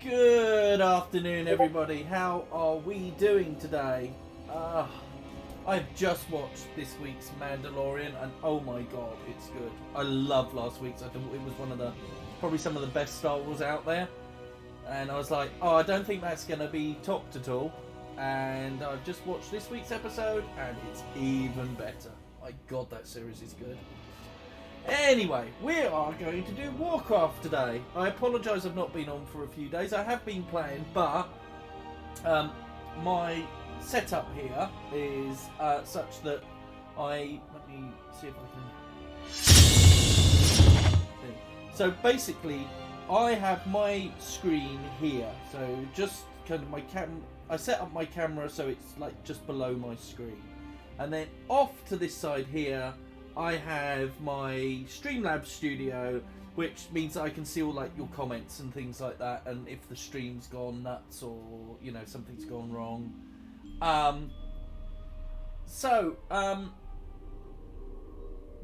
Good afternoon, everybody. How are we doing today? I've just watched this week's Mandalorian, and oh my god, it's good. I love last week's. I thought it was one of the, probably some of the best Star Wars out there. And I was like, oh, I don't think that's going to be topped at all. And I've just watched this week's episode, and it's even better. My god, that series is good. Anyway, we are going to do Warcraft today. I apologise I've not been on for a few days. I have been playing, but my setup here is such that let me see if I can... So basically, I have my screen here. So just kind of I set up my camera so it's like just below my screen. And then off to this side here, I have my Streamlabs studio, which means that I can see all like your comments and things like that, and if the stream's gone nuts or something's gone wrong.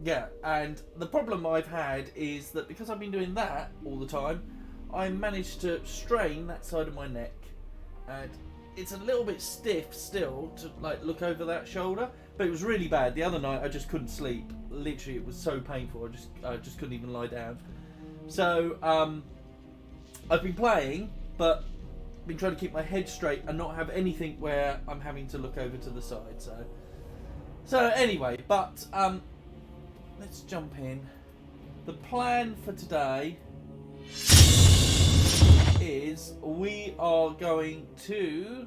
Yeah, and the problem I've had is that because I've been doing that all the time, I managed to strain that side of my neck, and it's a little bit stiff still to like look over that shoulder. But it was really bad. The other night I just couldn't sleep. Literally, it was so painful. I just couldn't even lie down. So I've been playing, but been trying to keep my head straight and not have anything where I'm having to look over to the side. So anyway, but let's jump in. The plan for today is we are going to...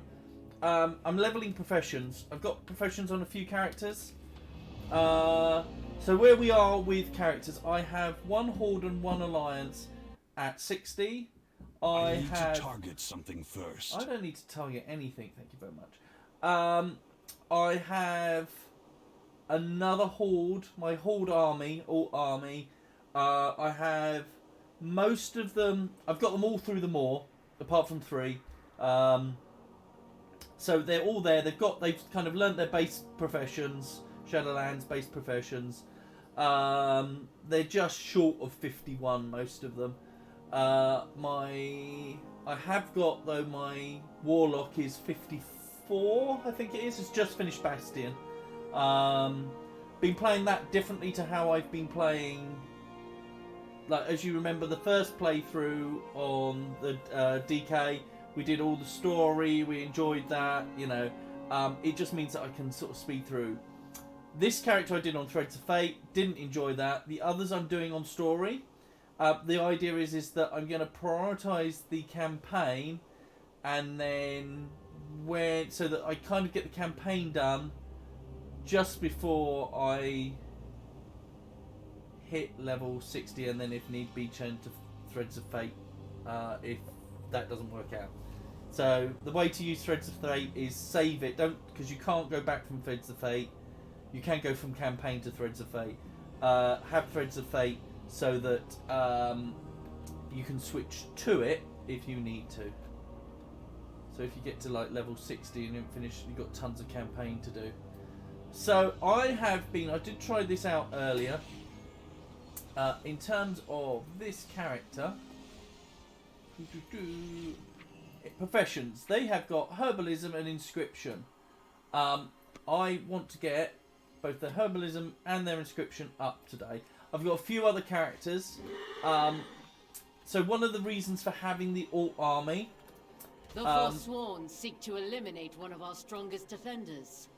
I'm leveling professions. I've got professions on a few characters. So where we are with characters, I have one Horde and one Alliance at 60. I need to target something first. I don't need to target anything, thank you very much. I have another Horde, my Horde army, all army. I have most of them, I've got them all through the Maw, apart from 3. So they're all there. They've kind of learnt their base professions, Shadowlands base professions. They're just short of 51, most of them. I have got though my Warlock is 54, I think it is. It's just finished Bastion. Been playing that differently to how I've been playing. Like as you remember, the first playthrough on the DK. We did all the story, we enjoyed that, it just means that I can sort of speed through. This character I did on Threads of Fate, didn't enjoy that. The others I'm doing on story. The idea is that I'm going to prioritise the campaign, and then so that I kind of get the campaign done just before I hit level 60, and then if need be change to Threads of Fate if that doesn't work out. So the way to use Threads of Fate is save it. Because you can't go back from Threads of Fate. You can go from campaign to Threads of Fate. Have Threads of Fate so that you can switch to it if you need to. So if you get to like level 60 and you haven't finished, you've got tons of campaign to do. So I did try this out earlier. In terms of this character, professions, they have got herbalism and inscription. I want to get both the herbalism and their inscription up today. I've got a few other characters. So one of the reasons for having the alt army, the Forsworn seek to eliminate one of our strongest defenders.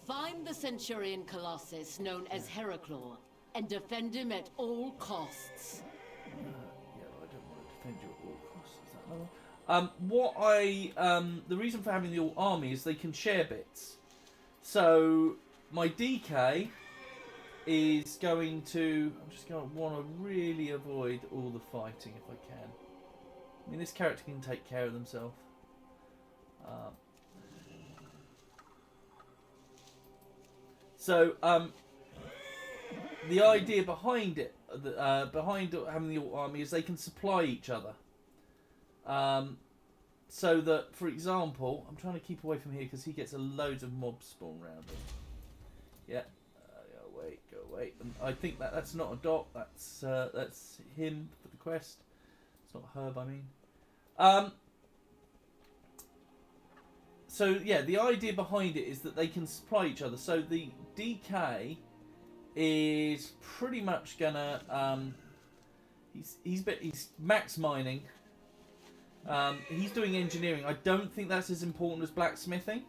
Find the Centurion Colossus known as Heraclor and defend him at all costs. Defend you at all costs. Is that another one? The reason for having the all army is they can share bits. So my DK is going to. I'm just going to want to really avoid all the fighting if I can. I mean, this character can take care of themselves. The idea behind it, behind having the alt army, is they can supply each other. So that, for example, I'm trying to keep away from here because he gets a loads of mobs spawn around him. Yeah, go away. And I think that's not a dot. That's him for the quest. It's not Herb, I mean. so yeah, the idea behind it is that they can supply each other. So the DK is pretty much gonna he's max mining. He's doing engineering. I don't think that's as important as blacksmithing.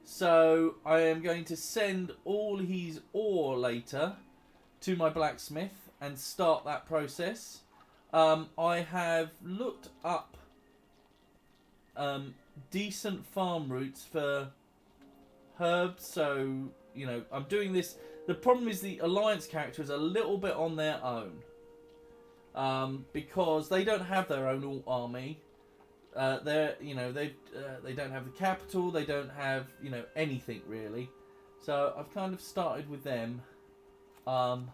So I am going to send all his ore later to my blacksmith and start that process. I have looked up decent farm routes for herbs. So, you know, I'm doing this. The problem is the Alliance character is a little bit on their own. Because they don't have their own army. They don't have the capital. They don't have, you know, anything really. So I've kind of started with them. And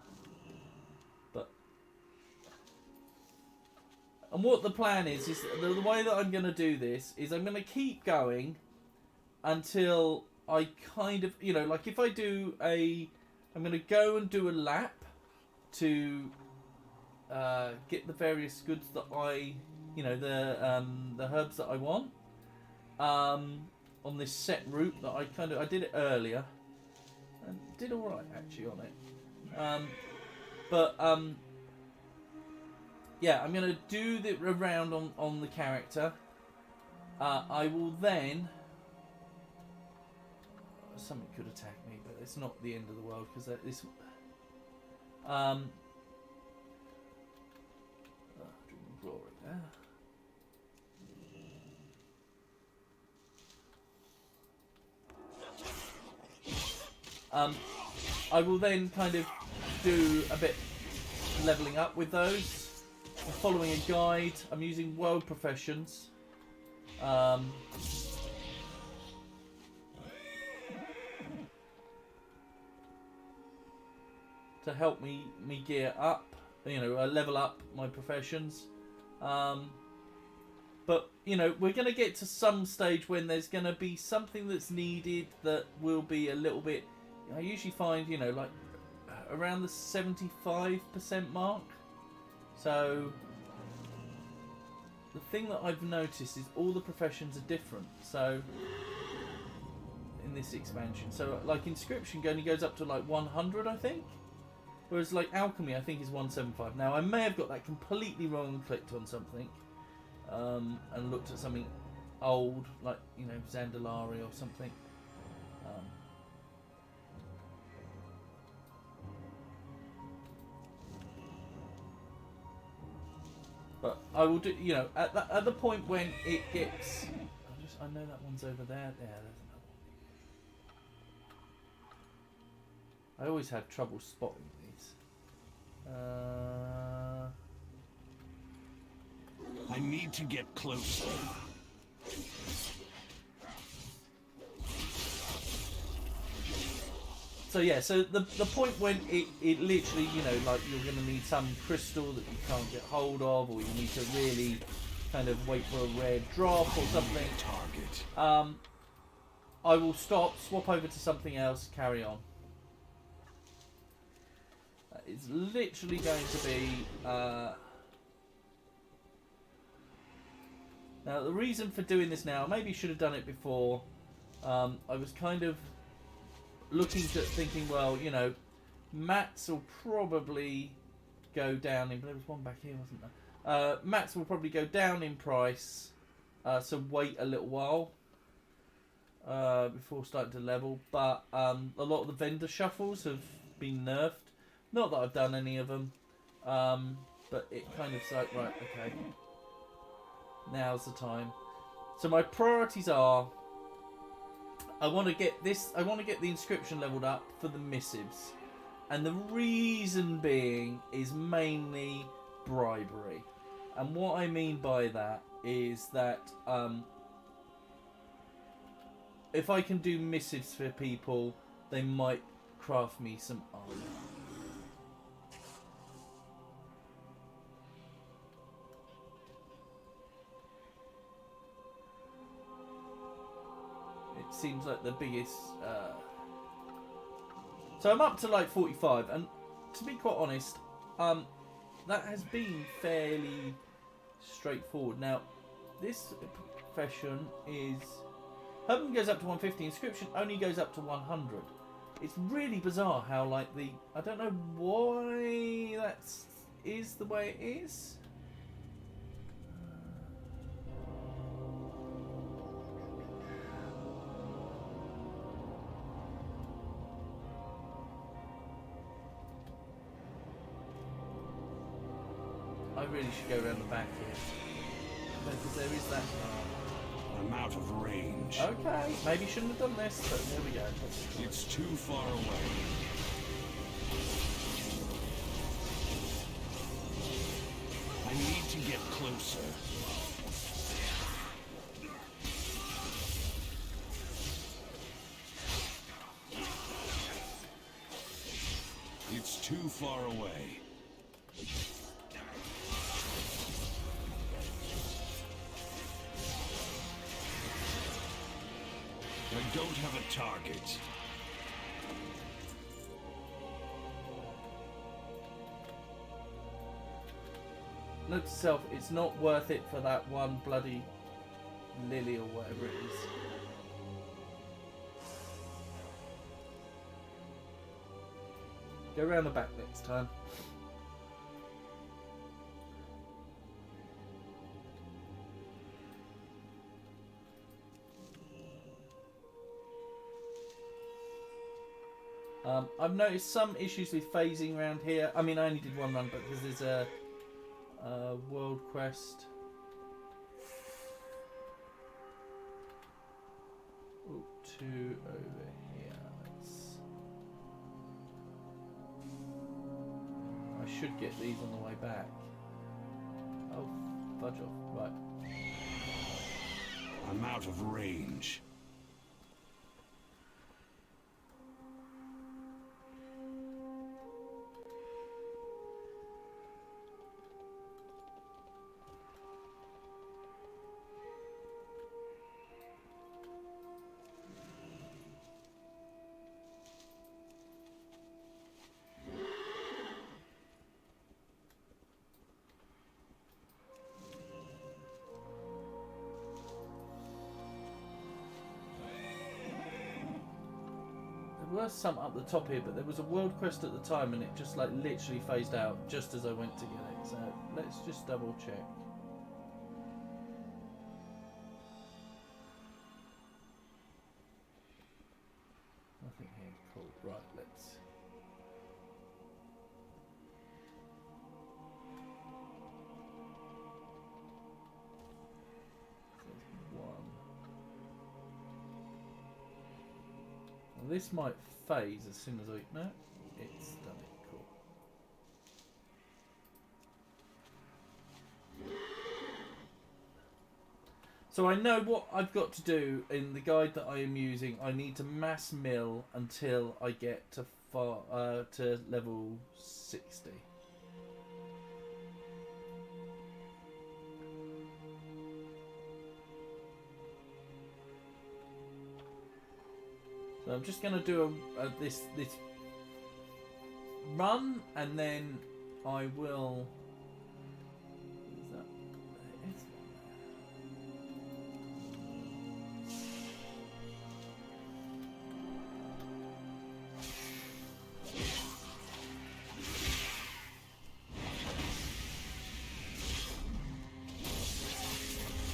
what the plan is the way that I'm going to do this is I'm going to keep going until I kind of, you know, like if I do I'm going to go and do a lap to get the various goods that you know, the herbs that I want on this set route that I did it earlier and did all right actually on it. Yeah, I'm gonna do the round on the character. I will then. Something could attack me, but it's not the end of the world because this. Glory there. I will then kind of do a bit leveling up with those. I'm following a guide. I'm using World Professions. To help me gear up, you know, level up my professions. But, you know, we're going to get to some stage when there's going to be something that's needed that will be a little bit... I usually find, you know, like around the 75% mark. So, the thing that I've noticed is all the professions are different. So, in this expansion. So, like, Inscription only goes up to like 100, I think. Whereas, like, Alchemy, I think is 175. Now, I may have got that completely wrong and clicked on something. And looked at something old, like, you know, Zandalari or something. But I will do, you know, at the point when it gets... I know that one's over there. Yeah, there's another one. I always have trouble spotting these. I need to get closer. So yeah, so the point when it literally, you know, like you're going to need some crystal that you can't get hold of, or you need to really kind of wait for a rare drop or something. I will swap over to something else, carry on. It's literally going to be... Now, the reason for doing this now, maybe should have done it before. I was kind of thinking, well, you know, mats will probably go down in... There was one back here, wasn't there? Mats will probably go down in price, so wait a little while before starting to level. But a lot of the vendor shuffles have been nerfed. Not that I've done any of them, but it kind of like, right, okay, now's the time. So my priorities are, I want to get the inscription leveled up for the missives, and the reason being is mainly bribery. And what I mean by that is that if I can do missives for people, they might craft me some armor. Seems like the biggest... So I'm up to like 45, and to be quite honest, that has been fairly straightforward. Now, this profession is Herban goes up to 150. Inscription only goes up to 100. It's really bizarre how, like, I don't know why that is the way it is. I really should go around the back here. Because there is that. I'm out of range. Okay, maybe shouldn't have done this, but there we go. It's too far away. I need to get closer. It's too far away. I don't have a target. Note to self, it's not worth it for that one bloody lily or whatever it is. Go around the back next time. I've noticed some issues with phasing around here. I mean, I only did one run, but because there's a world quest. Oh, 2 over here. I should get these on the way back. Oh, fudge off. Right. I'm out of range. There were some up the top here, but there was a world quest at the time and it just like literally phased out just as I went to get it. So let's just double check. Nothing here. Cool. Right, let's. This might phase as soon as I... No, it's done it. Cool. So I know what I've got to do in the guide that I am using. I need to mass mill until I get to level 60. So I'm just going to do this run, and then I will. Is that? There is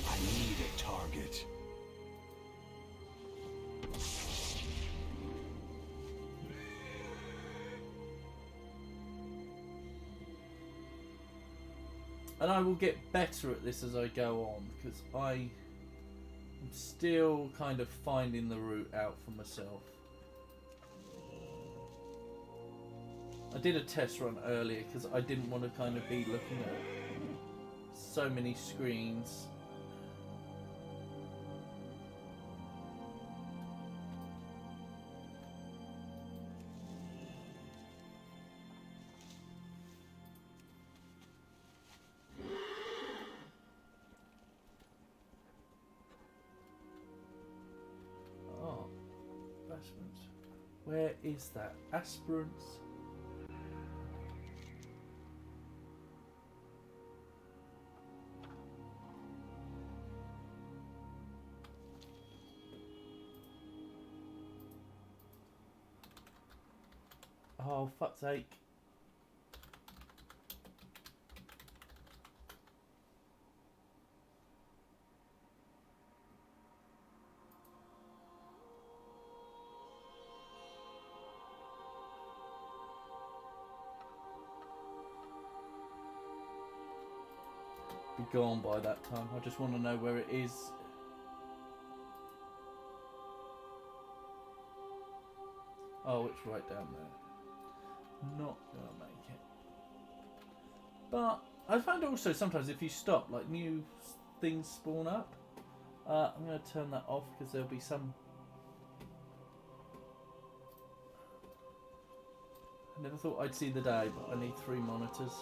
I need a target. And I will get better at this as I go on, because I am still kind of finding the route out for myself. I did a test run earlier because I didn't want to kind of be looking at so many screens. Where is that? Aspirants? Oh, fuck's sake. Be gone by that time. I just want to know where it is. Oh, it's right down there. Not gonna make it. But I find also sometimes if you stop, like new things spawn up. I'm gonna turn that off because there'll be some. I never thought I'd see the day, but I need 3 monitors.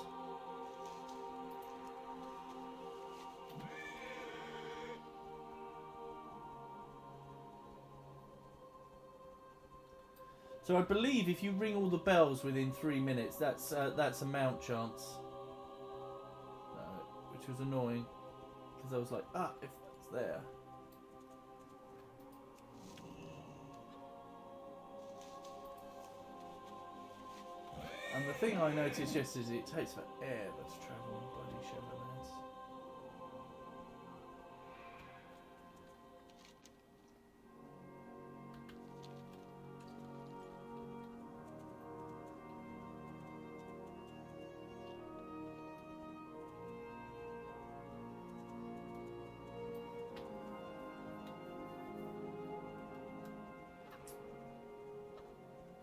So I believe if you ring all the bells within 3 minutes, that's a mount chance. Which was annoying, because I was like, if that's there. And the thing I noticed yesterday is it takes forever to travel on bloody Shadowlands.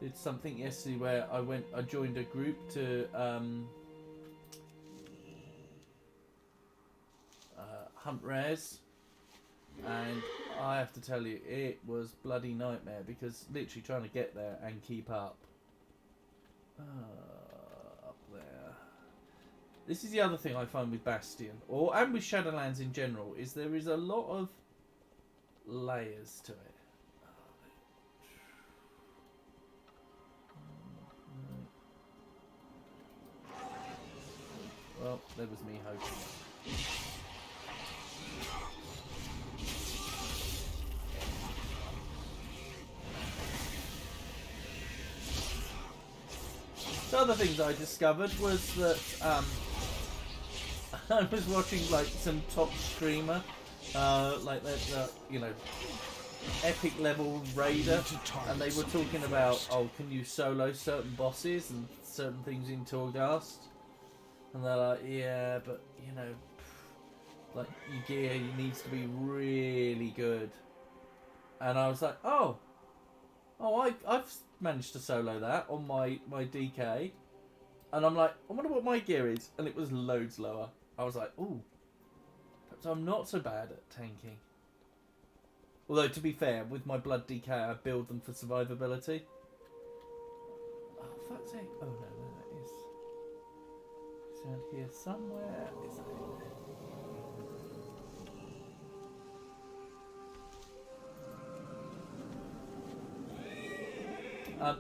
Did something yesterday where I joined a group to hunt rares, and I have to tell you, it was bloody nightmare because literally trying to get there and keep up. Up there. This is the other thing I find with Bastion, and with Shadowlands in general, is there is a lot of layers to it. Well, there was me hoping. The other things I discovered was that I was watching like some top streamer, like that, epic level raider, and they were talking about, can you solo certain bosses and certain things in Torghast? And they're like, yeah, but, like, your gear needs to be really good. And I was like, I've managed to solo that on my DK. And I'm like, I wonder what my gear is. And it was loads lower. I was like, ooh, perhaps I'm not so bad at tanking. Although, to be fair, with my blood DK, I build them for survivability. Oh, fuck's sake. Oh, no, that is... Around here somewhere. Is it?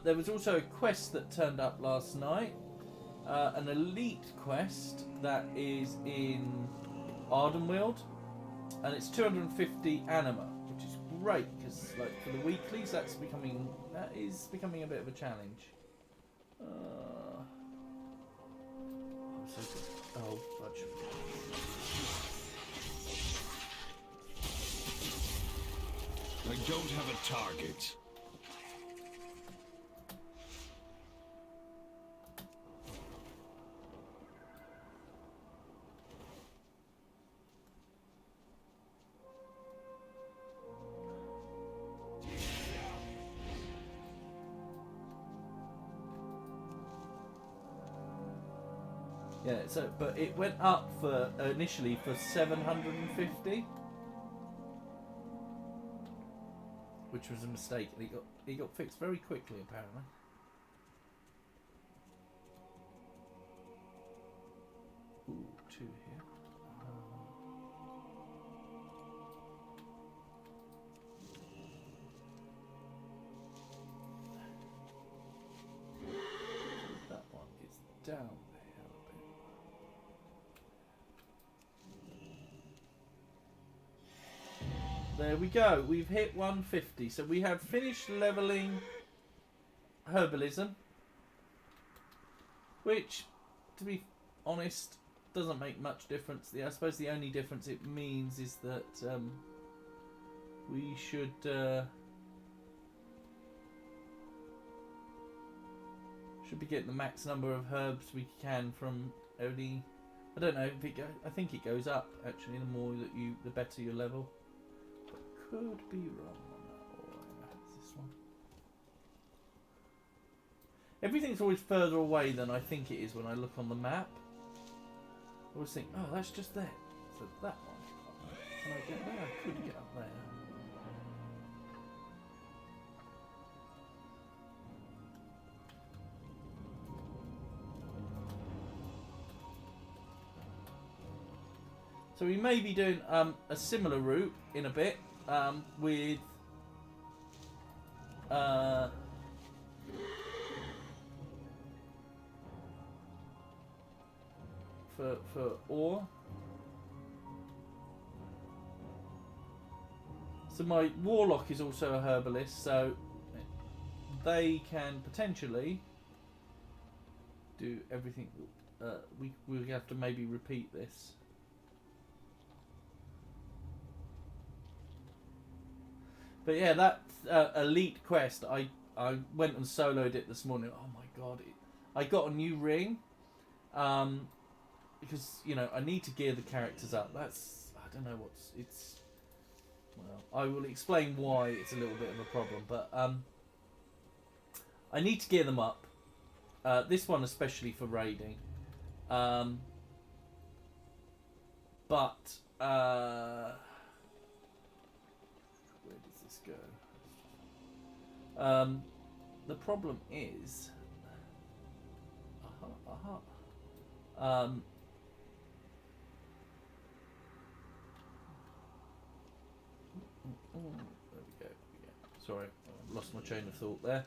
There was also a quest that turned up last night, an elite quest that is in Ardenweald, and it's 250 anima, which is great because, like, for the weeklies, that is becoming a bit of a challenge. Oh, fudge. I don't have a target. Yeah, but it went up for initially for 750, which was a mistake. It got fixed very quickly, apparently. Ooh, 2 here. That one is down. There we go. We've hit 150. So we have finished leveling herbalism. which, to be honest, doesn't make much difference. I suppose the only difference it means is that we should be getting the max number of herbs we can from only. I don't know if it I think it goes up actually. The more that the better your level. But could be wrong on that. Or it's this one. Everything's always further away than I think it is when I look on the map. I always think, oh, that's just there. So that one. Can I get there? I could get up there. So we may be doing a similar route in a bit with for ore. So my warlock is also a herbalist, so they can potentially do everything. We have to maybe repeat this. But yeah, that elite quest, I went and soloed it this morning. Oh my god, I got a new ring, because I need to gear the characters up. I don't know it's. Well, I will explain why it's a little bit of a problem, but I need to gear them up. This one especially for raiding, but. The problem is, there we go. Yeah. Sorry, I lost my chain of thought there.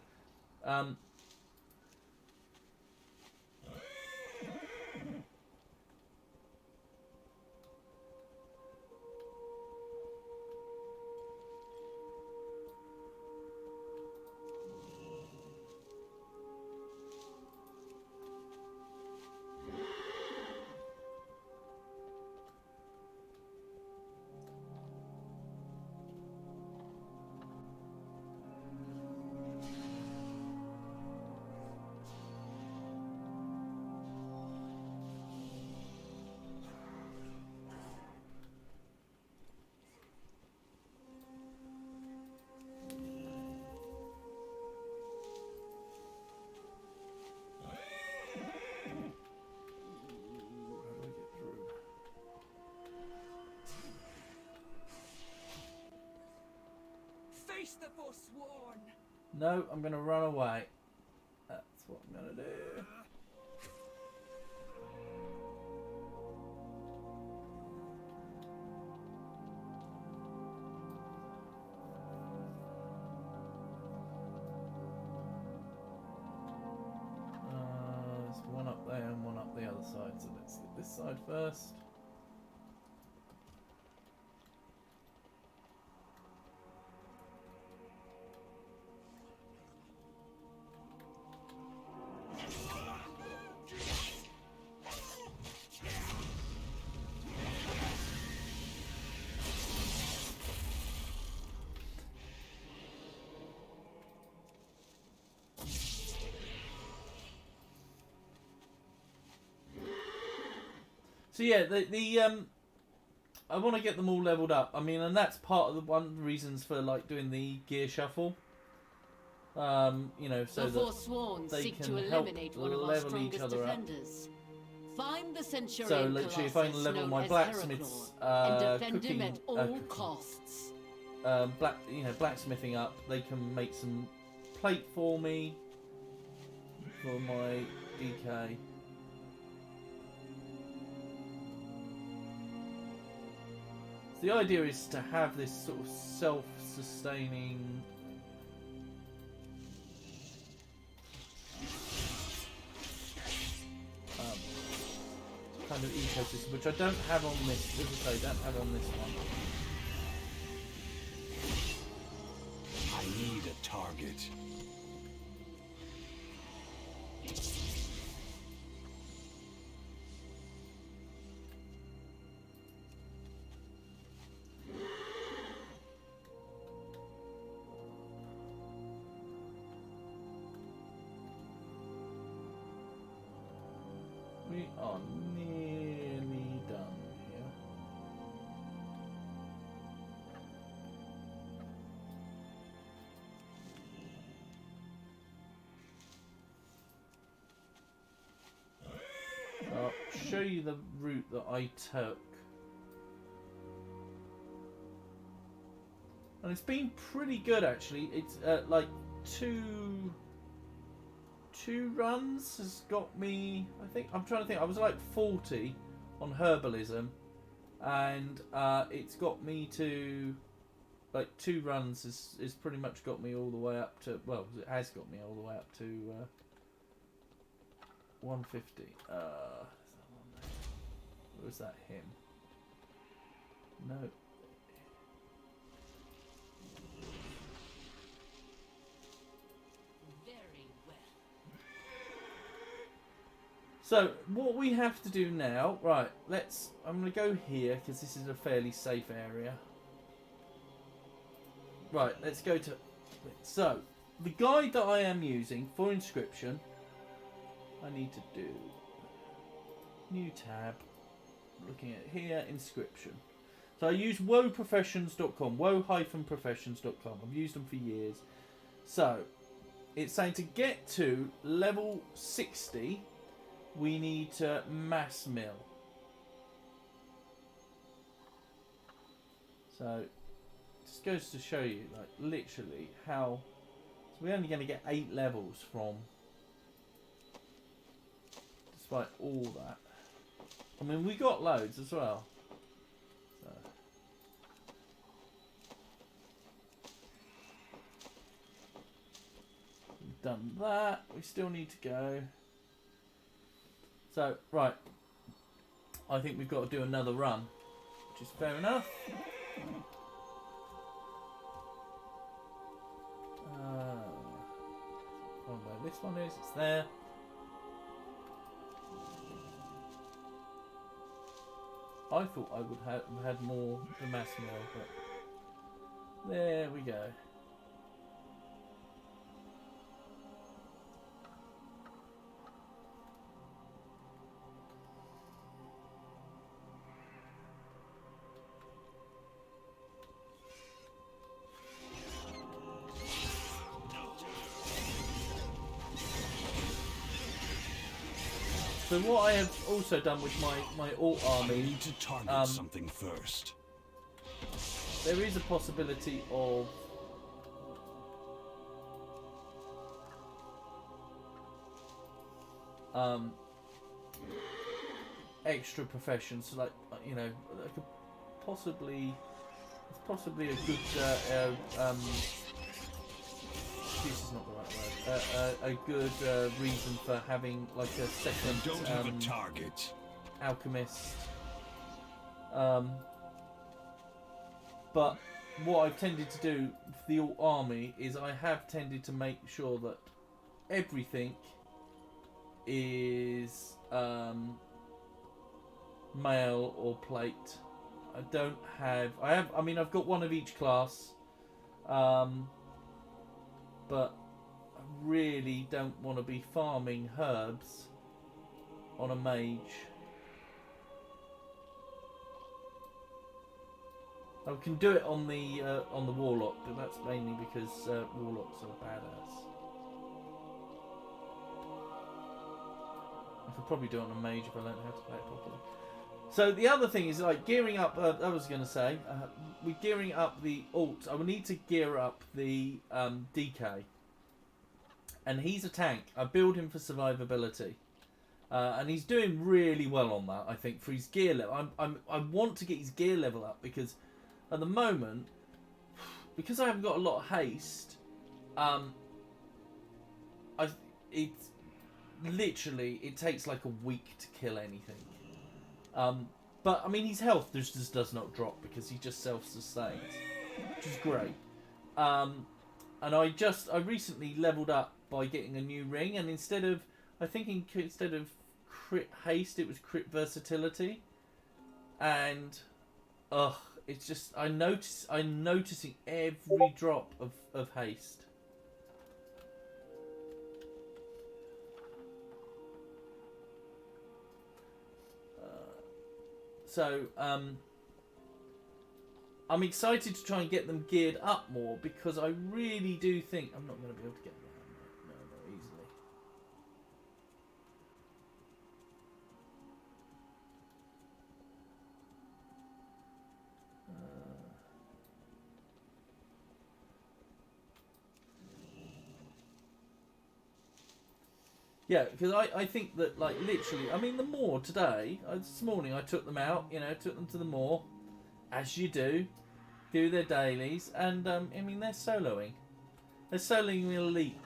Face the Forsworn! No, I'm going to run away. That's what I'm going to do. There's one up there and one up the other side, so let's get this side first. So yeah, I want to get them all leveled up. I mean, and that's part of the reasons for like doing the gear shuffle. So the Forsworn they seek can to help eliminate one of our level each strongest other up. defenders. Find the Centurion So literally, if I can Colossus level known my as blacksmiths, Heraclor, and defend cooking, him at all costs. Blacksmithing up, they can make some plate for me for my DK. The idea is to have this sort of self-sustaining kind of ecosystem, which I don't have on this. As I say, don't have on this one. I need a target. you the route that I took. And it's been pretty good actually. It's like two runs has got me. I'm trying to think. I was like 40 on herbalism, and it's got me to like 2 runs is pretty much got me all the way up to. Well, it has got me all the way up to 150. Was that him? No. So what we have to do now, right? I'm going to go here because this is a fairly safe area. Right, let's go to. So the guide that I am using for inscription, I need to do new tab. Looking at here, inscription. So I use woeprofessions.com, woe-professions.com. I've used them for years. So it's saying to get to level 60. We need to mass mill. So, just goes to show you, like, literally how. So we're only going to get 8 levels from. Despite all that. I mean, we got loads as well. So. We've done that. We still need to go. So, right, I think we've got to do another run, which is fair enough. Find where this one is, it's there. I thought I would have had more the mass mill, but there we go. So what I have also done with my alt I army, need to target something first. there is a possibility of extra professions, like I could possibly, it's possibly a good excuse is not the right word. A good reason for having like a second Don't have a target. alchemist. But what I've tended to do for the alt army is I have tended to make sure that everything is mail or plate. I don't have. I mean, I've got one of each class. But I really don't want to be farming herbs on a mage. I can do it on the warlock, but that's mainly because warlocks are badass. I could probably do it on a mage if I learned how to play it properly. So the other thing is like gearing up. I was going to say we're gearing up the alt. I will need to gear up the DK, and he's a tank. I build him for survivability, and he's doing really well on that. I think for his gear level, I want to get his gear level up because at the moment, because I haven't got a lot of haste, it's literally it takes like a week to kill anything. But I mean, his health just does not drop because he just self-sustains, which is great. And I recently leveled up by getting a new ring, and instead of crit haste, it was crit versatility, and it's just I'm noticing every drop of haste. So, I'm excited to try and get them geared up more because I really do think I'm not going to be able to get them no easily. Yeah, because I think that, like, literally, I mean, the moor today, this morning I took them out, you know, took them to the moor, as you do their dailies, and, I mean, they're soloing. They're soloing elite.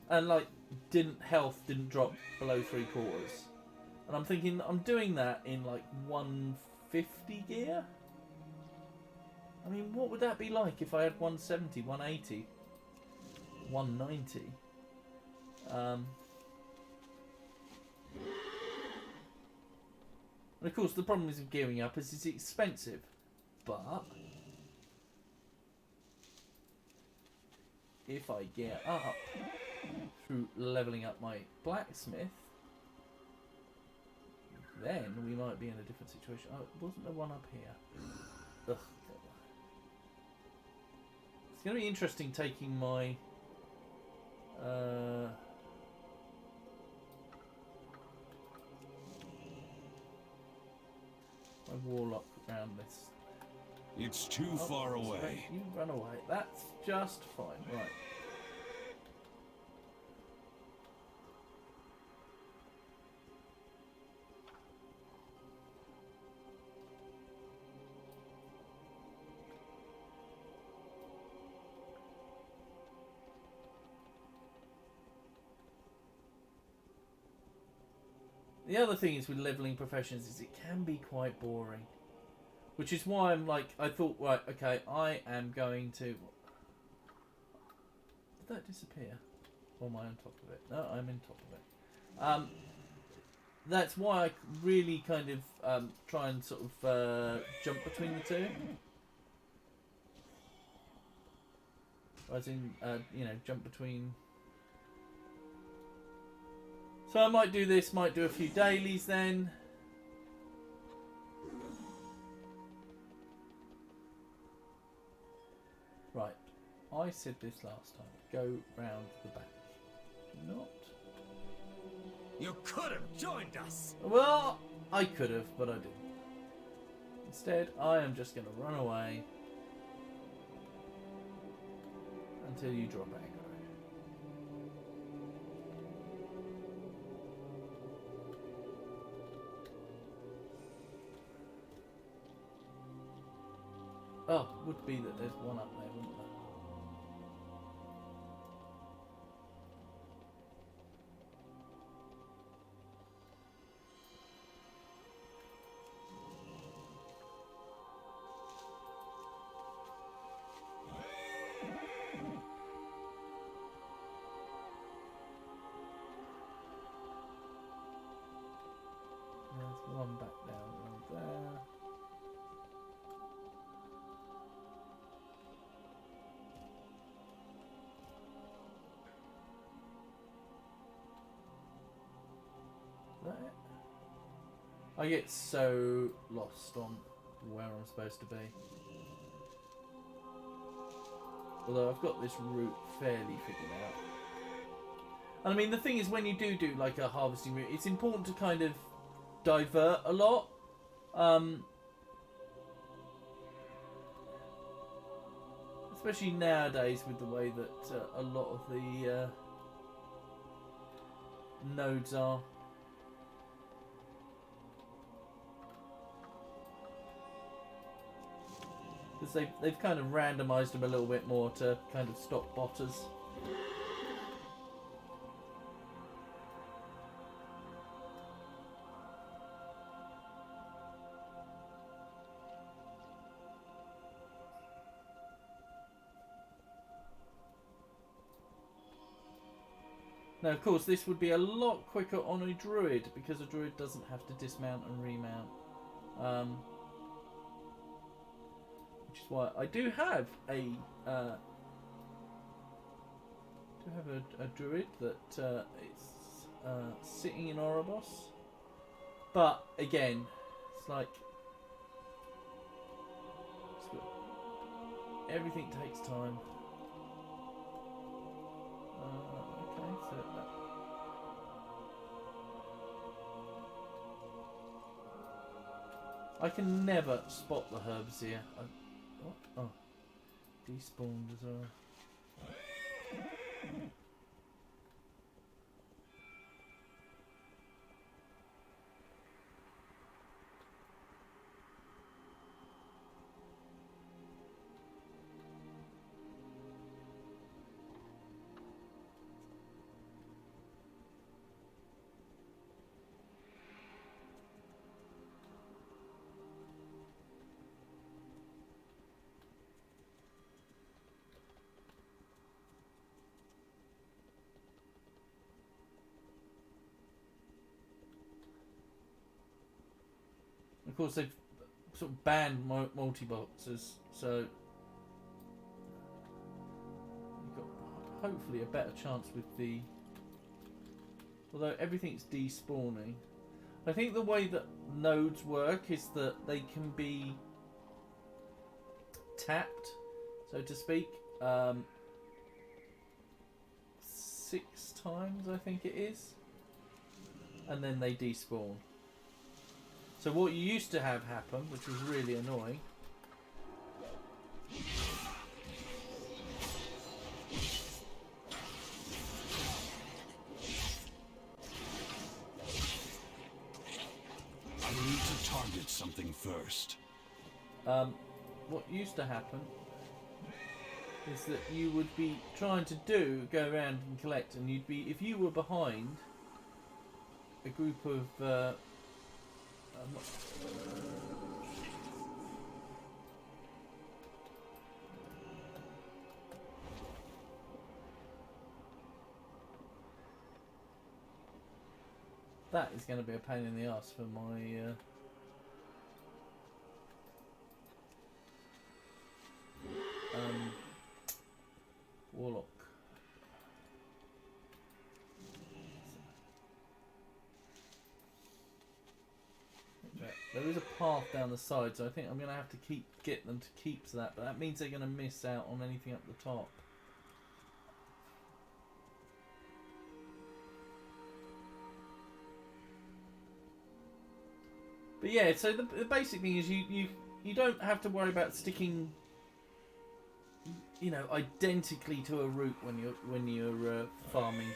And, like, health didn't drop below 3/4. And I'm thinking, I'm doing that in, like, 150 gear? I mean, what would that be like if I had 170, 180, 190? And of course, the problem is with gearing up is it's expensive, but if I gear up through leveling up my blacksmith, then we might be in a different situation. Oh, wasn't there one up here? Ugh. It's going to be interesting taking my warlock around this. It's too far away. You run away. That's just fine. Right. The other thing is with leveling professions is it can be quite boring. Which is why I'm like, I thought, right, okay, I am going to... Did that disappear? Or am I on top of it? No, I'm on top of it. That's why I really kind of try and sort of jump between the two. As in, you know, jump between... So I might do this, might do a few dailies then. Right, I said this last time. Go round the back. Not. You could have joined us. Well, I could have, but I didn't. Instead, I am just going to run away until you drop aggro. Oh, would be that there's one up there, wouldn't there? There's one back down there. I get so lost on where I'm supposed to be. Although I've got this route fairly figured out. And I mean, the thing is, when you do like a harvesting route, it's important to kind of divert a lot. Especially nowadays with the way that a lot of the nodes are. Because they've kind of randomised them a little bit more to kind of stop botters. Now, of course, this would be a lot quicker on a druid because a druid doesn't have to dismount and remount. Which is why I do have a druid that is sitting in Oribos, but again, it's like everything takes time. Okay, so that. I can never spot the herbs here. What? Oh, despawned as well. of course they've sort of banned multi-boxers, so you've got hopefully a better chance with the... Although everything's despawning. I think the way that nodes work is that they can be tapped, so to speak, 6 times I think it is, and then they despawn. So what you used to have happen, which was really annoying, I need to target something first. what used to happen is that you would be trying to go around and collect, and you'd be, if you were behind a group of that is going to be a pain in the ass for my warlock. There is a path down the side, so I think I'm going to have to get them to keep to that, but that means they're going to miss out on anything up the top. But yeah, so the basic thing is you don't have to worry about sticking, you know, identically to a route when you're farming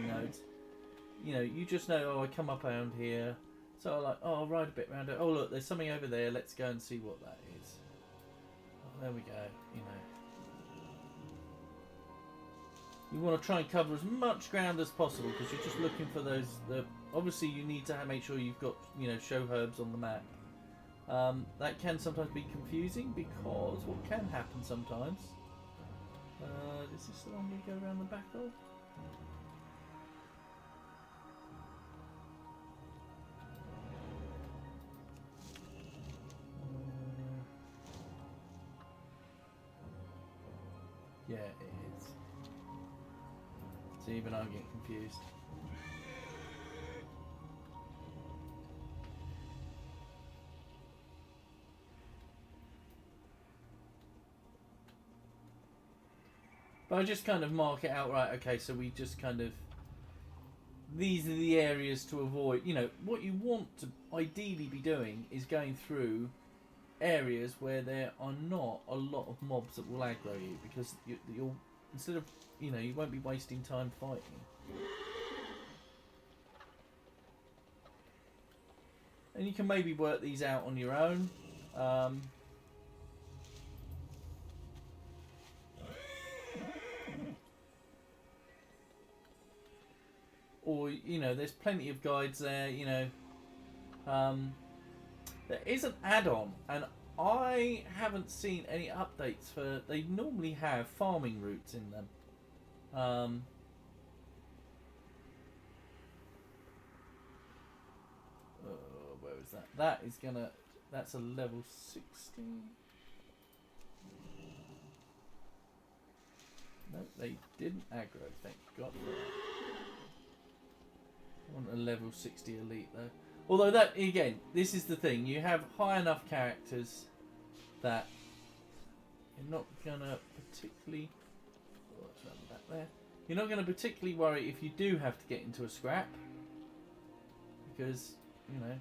nodes. You know, you just know, oh, I come up around here, so I like, oh, I'll ride a bit around it. Oh, look, there's something over there. Let's go and see what that is. Oh, there we go. You know, you want to try and cover as much ground as possible because you're just looking for those. Obviously, you need to make sure you've got, you know, show herbs on the map. That can sometimes be confusing because what can happen sometimes. Is this the one we go around the back of? Yeah, it is. So even I'm getting confused. But I just kind of mark it out, right, okay, so we just kind of... These are the areas to avoid. You know, what you want to ideally be doing is going through areas where there are not a lot of mobs that will aggro you, because you'll instead of, you know, you won't be wasting time fighting. And you can maybe work these out on your own. Or, you know, there's plenty of guides there, you know. There is an add-on, and I haven't seen any updates for... They normally have farming routes in them. Where is that? That is gonna... That's a level 60. No, they didn't aggro, thank God for that. I want a level 60 elite though. Although that, again, this is the thing. You have high enough characters that you're not going to particularly... Oh, that's around back there. You're not going to particularly worry if you do have to get into a scrap. Because, you know...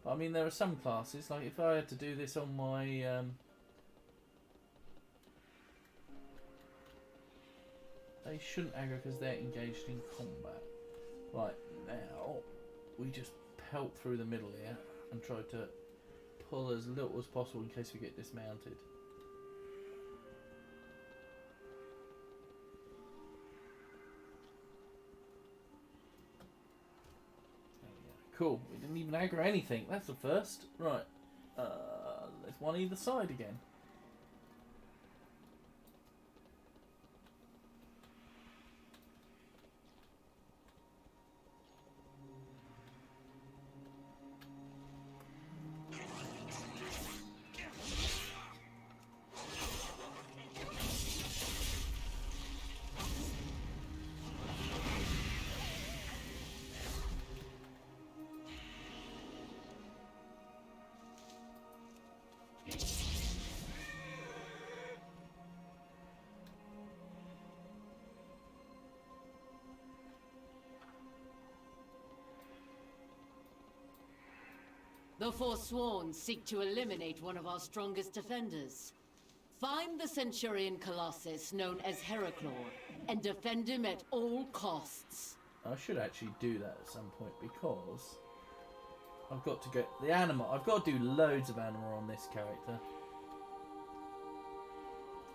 But, I mean, there are some classes, like if I had to do this on my... They shouldn't aggro because they're engaged in combat. Right, now we just pelt through the middle here and try to pull as little as possible in case we get dismounted. There we go. Cool, we didn't even aggro anything. That's the first. Right, there's one either side again. The Forsworn seek to eliminate one of our strongest defenders. Find the Centurion Colossus known as Heraclor, and defend him at all costs. I should actually do that at some point because I've got to get the anima. I've got to do loads of anima on this character.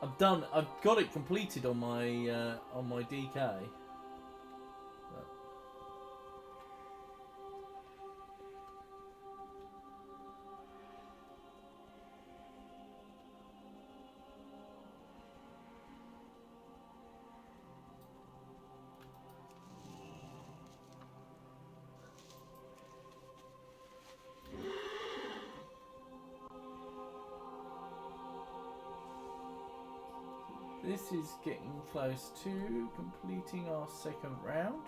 I've got it completed on my DK. But this is getting close to completing our second round.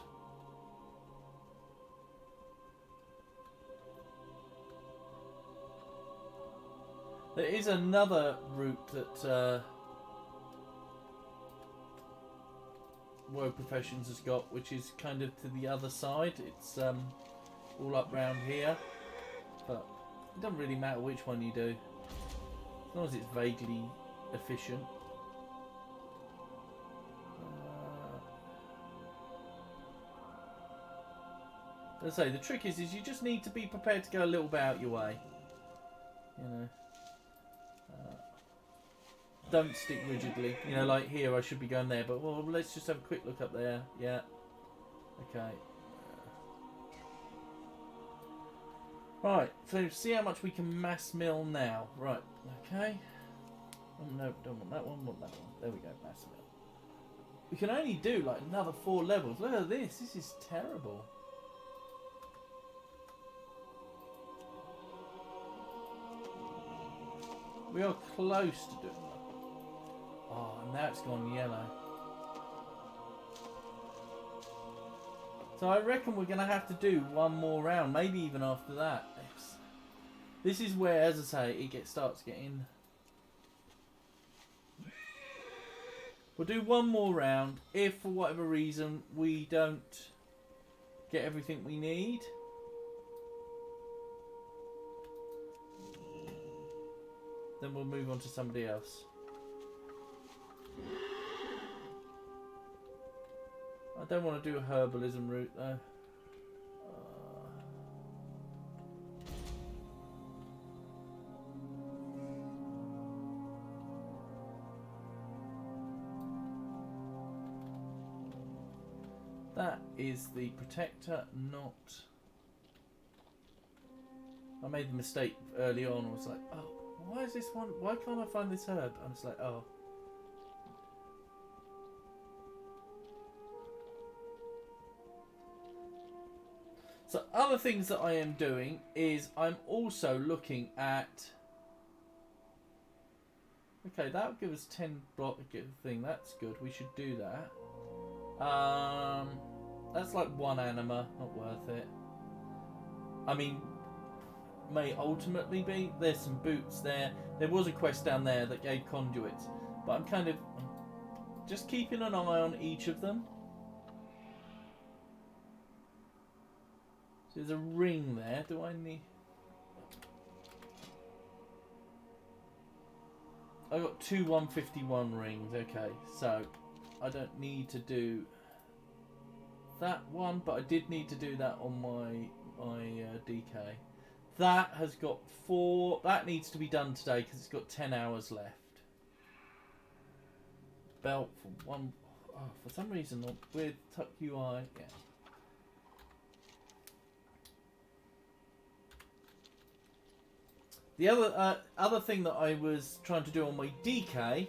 There is another route that World Professions has got, which is kind of to the other side. It's all up round here, but it doesn't really matter which one you do, as long as it's vaguely efficient. As I say, the trick is you just need to be prepared to go a little bit out your way. You know, don't stick rigidly. You know, like here, I should be going there, but well, let's just have a quick look up there. Yeah. Okay. Right. So see how much we can mass mill now. Right. Okay. Oh, no, don't want that one. Want that one. There we go. Mass mill. We can only do like another 4 levels. Look at this. This is terrible. We are close to doing that. Oh, and now it's gone yellow. So I reckon we're going to have to do one more round, maybe even after that. This is where, as I say, it starts getting... We'll do one more round. If, for whatever reason, we don't get everything we need... then we'll move on to somebody else. I don't want to do a herbalism route though. That is the protector, not... I made the mistake early on. I was like, oh. Why is this one? Why can't I find this herb? I'm just like, oh. So other things that I am doing is I'm also looking at... Okay, that would give us 10 block thing. That's good. We should do that. That's like 1 anima. Not worth it. I mean... may ultimately be. There's some boots there. There was a quest down there that gave conduits, but I'm kind of just keeping an eye on each of them. So there's a ring there. Do I need... I got 2 151 rings. Okay, so I don't need to do that one, but I did need to do that on my DK. That has got 4... That needs to be done today because it's got 10 hours left. Belt for 1... Oh, for some reason, with Tuck UI... Yeah. The other thing that I was trying to do on my DK...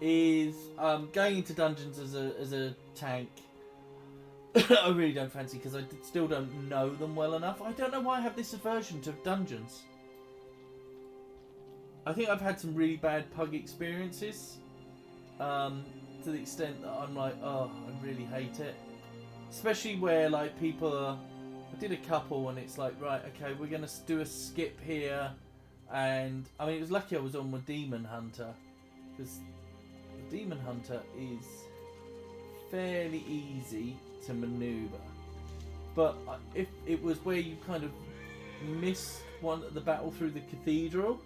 is going into dungeons as a tank. I really don't fancy because I still don't know them well enough. I don't know why I have this aversion to dungeons. I think I've had some really bad pug experiences. To the extent that I'm like, oh, I really hate it. Especially where like people are... I did a couple and it's like, right, okay, we're going to do a skip here. And, I mean, it was lucky I was on my Demon Hunter. Because the Demon Hunter is fairly easy to maneuver. But if it was where you kind of missed the battle through the cathedral,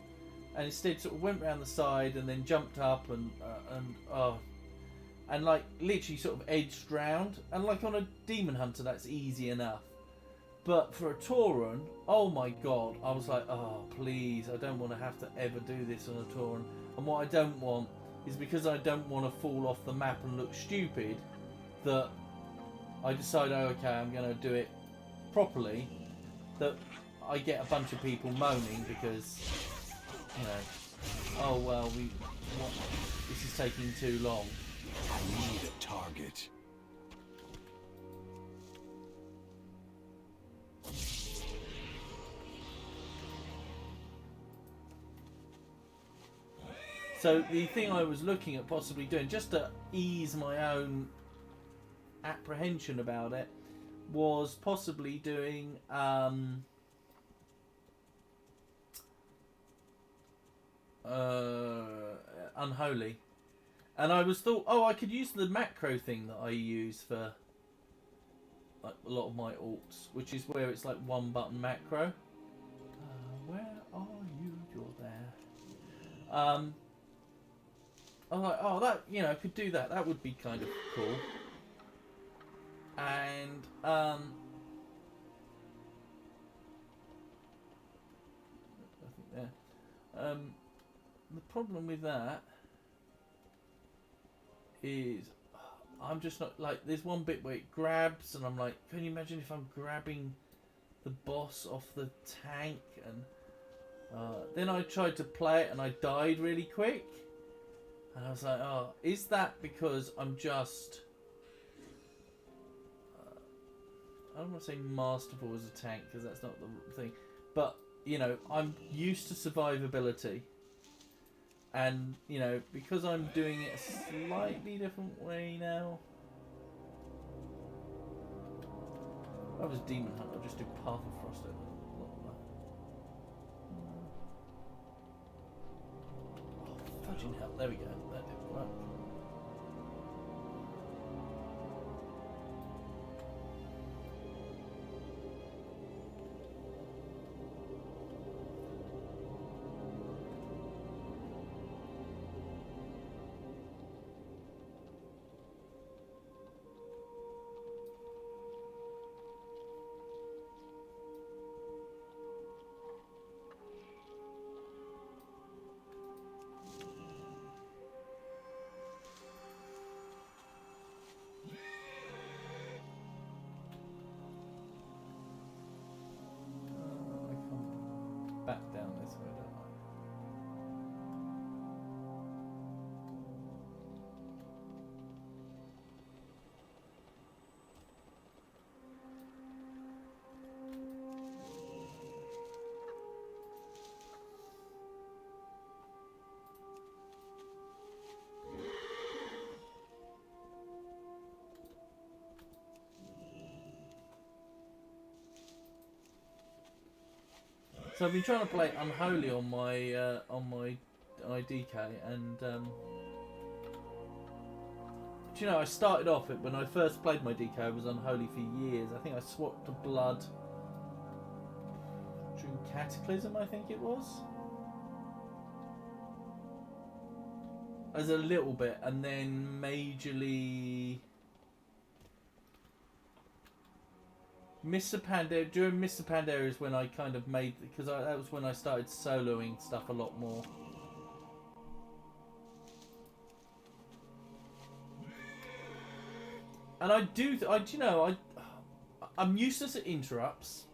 and instead sort of went round the side and then jumped up and like literally sort of edged round, and like on a demon hunter that's easy enough. But for a Tauren, oh my god, I was like, oh please, I don't want to have to ever do this on a Tauren. And what I don't want is, because I don't want to fall off the map and look stupid, that I decide, oh, okay, I'm going to do it properly, that I get a bunch of people moaning because, you know, oh well, this is taking too long. I need a target. So the thing I was looking at possibly doing, just to ease my own apprehension about it, was possibly doing Unholy. And I thought, oh, I could use the macro thing that I use for like a lot of my alts, which is where it's like one button macro. Where are you? You're there. I was like, oh, that, you know, I could do that. That would be kind of cool. And I think there. The problem with that is I'm just not like, there's one bit where it grabs, and I'm like, can you imagine if I'm grabbing the boss off the tank? And then I tried to play it and I died really quick, and I was like, oh, is that because I'm just I don't want to say masterful as a tank, because that's not the thing, but you know, I'm used to survivability. And, you know, because I'm doing it a slightly different way now. If I was Demon Hunter, I'd just do Path of Frost over a lot of that. Oh, fudging hell. There we go. That didn't work. Back down this way, don't I? So I've been trying to play Unholy on my IDK, and do you know, I started off it when I first played my DK. I was Unholy for years. I think I swapped to Blood during Cataclysm, I think it was, as a little bit, and then majorly Mr. Pandaria. During Mr. Pandaria is when I kind of made, because that was when I started soloing stuff a lot more. And I do, you know, I'm useless at interrupts.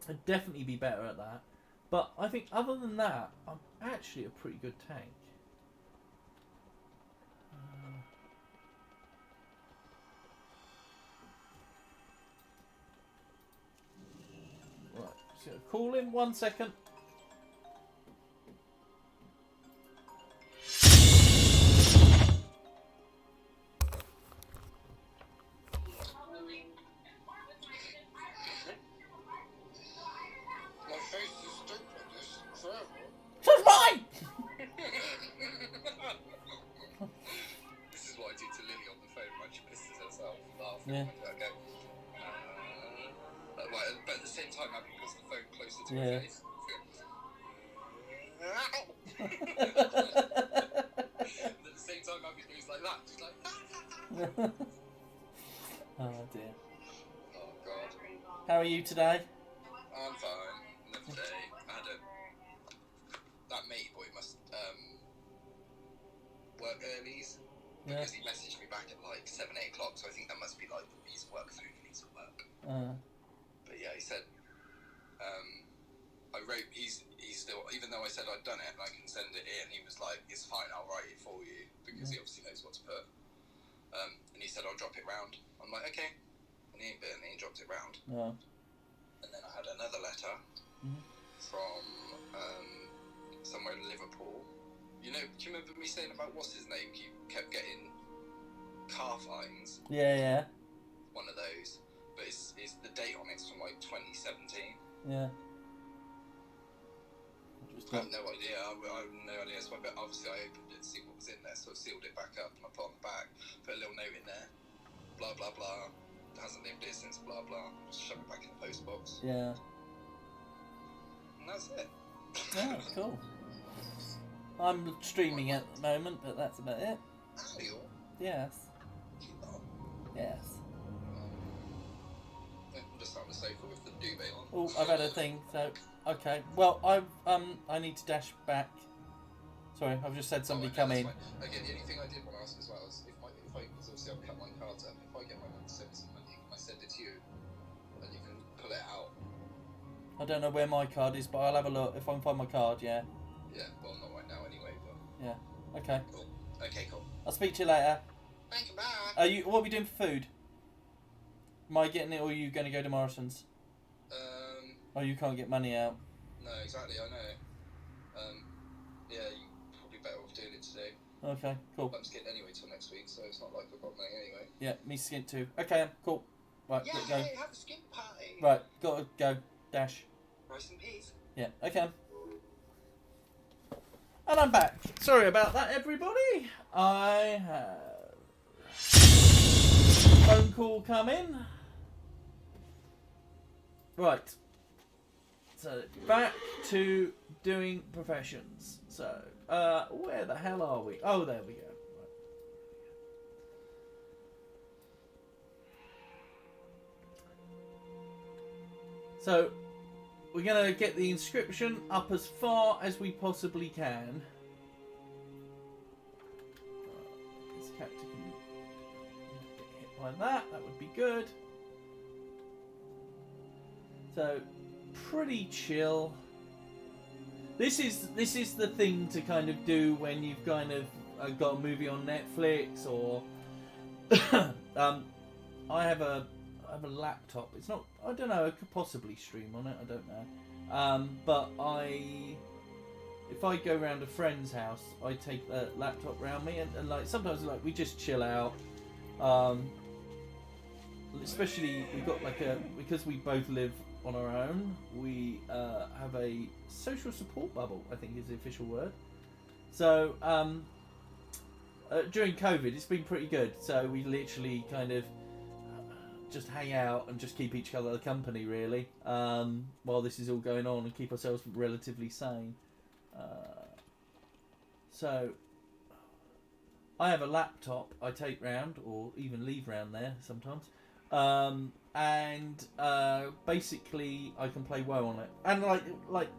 I'd definitely be better at that. But I think other than that, I'm actually a pretty good tank. Right, so call him 1 second. This is what I do to Lily on the phone when she pisses herself. Laugh. Yeah. Okay. to Yeah. my face. And at the same time, I'd be doing like that, just like. Oh dear. Oh God. How are you today? I'm fine. Another day. I had that mate boy must work earlies Yeah. because he messaged me back at like 7-8 o'clock. So I think that must be like his work food and he's at work. But yeah, he said I wrote. He's still, even though I said I'd done it and I can send it in, he was like, "It's fine, I'll write it for you," because he obviously knows what to put. And he said, "I'll drop it round." I'm like, "Okay." And he ain't been, and he dropped it round. Yeah. And then I had another letter from somewhere in Liverpool. You know, do you remember me saying about what's his name? He kept getting car fines. Yeah. One of those, but it's the date on it's from like 2017. Yeah. I have no idea. I have no idea. So obviously I opened it to see what was in there, so I sealed it back up and I put on the back, put a little note in there. Blah blah blah. Hasn't lived here since blah blah. Just shove it back in the post box. Yeah. And that's it. Yeah, cool. I'm streaming at the moment, but that's about it. Are you? Yes. Oh. Yes. I'm just on the sofa with the duvet on. Oh, I've had a thing, so okay. Well, I need to dash back. Sorry, I've just had somebody come in. Okay, the only thing I did want to ask as well is if I because obviously I've cut my cards up, if I get my mum to send me some money, can I send it to you and you can pull it out? I don't know where my card is, but I'll have a look if I can find my card. Yeah. Yeah, well not right now anyway, but Yeah. Okay. cool. Okay, cool. I'll speak to you later. Thank you, bye. What are we doing for food? Am I getting it, or are you going to go to Morrison's? Oh, you can't get money out. No, exactly, I know. Yeah, you probably better off doing it today. Okay, cool. I'm skint anyway till next week, so it's not like I've got money anyway. Yeah, me skint too. Okay, cool. Right, Yeah, gotta go. have a skint party. Right, gotta go. Dash. Rice and peas. Yeah, okay. And I'm back. Sorry about that, everybody. I have phone call coming. Right. So back to doing professions. So, where the hell are we? Oh, there we go. Right. So, we're going to get the inscription up as far as we possibly can. This character can get hit by that. That would be good. So, pretty chill. This is the thing to kind of do when you've kind of got a movie on Netflix or I have a laptop. It's not. I don't know. I could possibly stream on it. I don't know. But if I go round a friend's house, I take the laptop round me, and like sometimes like we just chill out. Especially we've got like because we both live on our own. We have a social support bubble, I think is the official word. So during COVID, it's been pretty good. So we literally kind of just hang out and just keep each other company, really, while this is all going on, and keep ourselves relatively sane. So I have a laptop I take round, or even leave round there sometimes. And basically I can play WoW on it, and like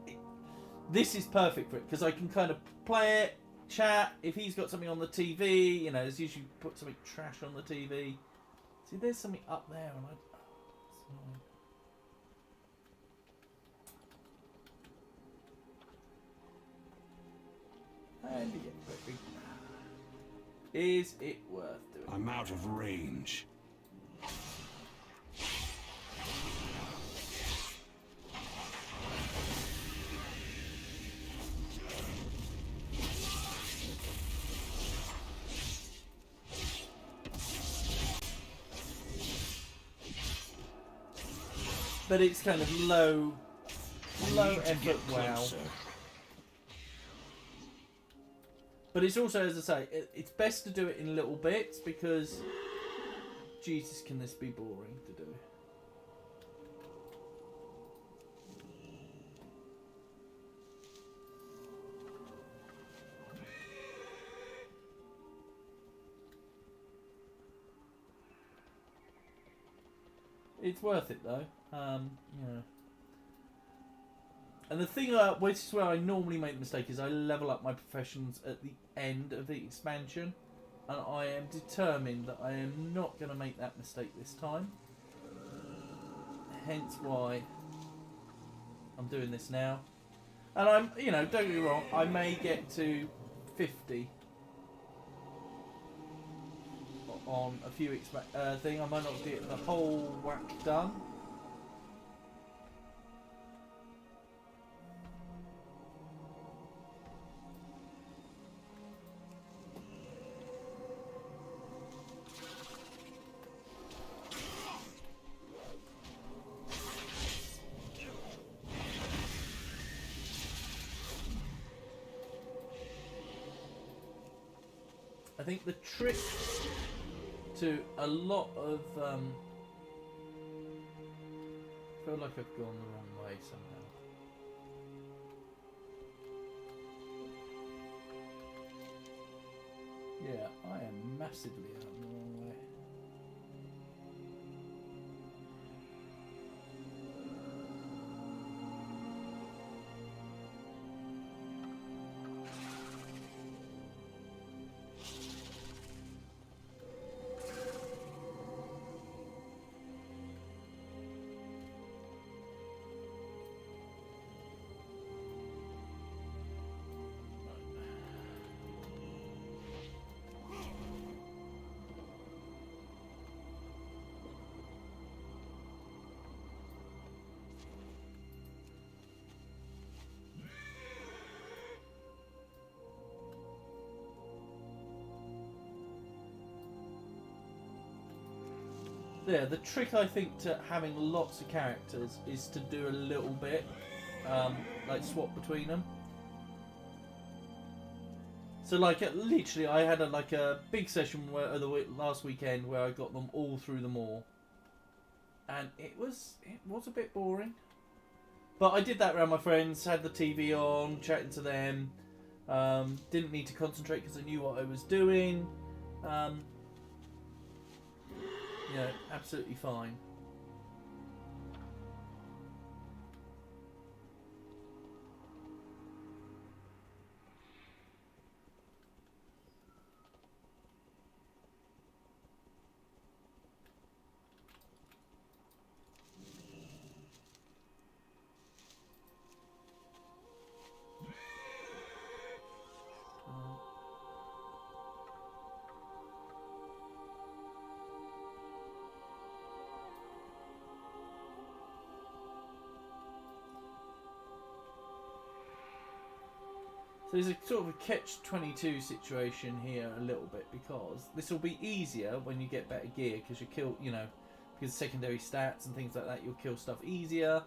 this is perfect for it because I can kind of play it, chat. If he's got something on the TV, you know, there's usually put something trash on the TV. See, there's something up there, and and you get quickly. Is it worth doing? I'm out of range. But it's kind of low Need to effort get WoW. closer. But it's also, as I say, it's best to do it in little bits because, Jesus, can this be boring to do? It's worth it though. Yeah. And the thing, which is where I normally make the mistake, is I level up my professions at the end of the expansion, and I am determined that I am not going to make that mistake this time. Hence why I'm doing this now. And I'm, you know, don't get me wrong, I may get to 50 on a few thing. I might not get the whole whack done. I think the trick to a lot of I feel like I've gone the wrong way somehow. Yeah, I am massively out the wrong way. Yeah, the trick I think to having lots of characters is to do a little bit, like swap between them. So like literally, I had a big session where last weekend where I got them all through them all, and it was a bit boring. But I did that around my friends, had the TV on, chatting to them. Didn't need to concentrate because I knew what I was doing. Yeah, absolutely fine. So there's a sort of a catch-22 situation here a little bit, because this will be easier when you get better gear, because you kill, you know, because secondary stats and things like that, you'll kill stuff easier,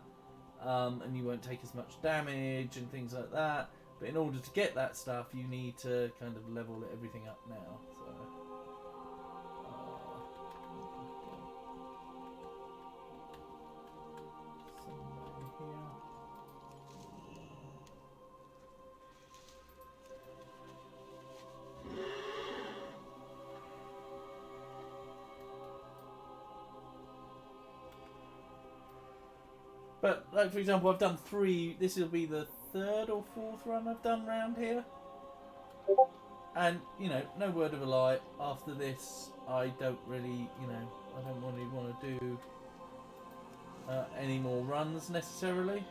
and you won't take as much damage and things like that. But in order to get that stuff, you need to kind of level everything up now. So. But, like, for example, I've done 3... This will be the 3rd or 4th run I've done round here. And, you know, no word of a lie, after this, I don't really, you know, I don't really want to do any more runs, necessarily.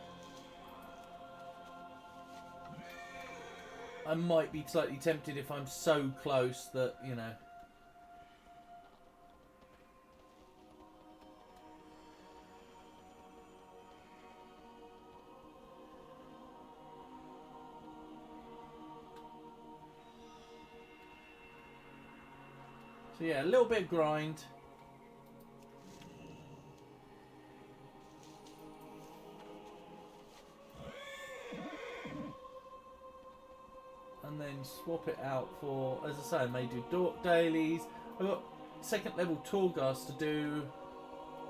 I might be slightly tempted if I'm so close that, you know... So yeah, a little bit of grind. And then swap it out for, as I say, I may do Dork dailies. I've got 2nd level Torghast to do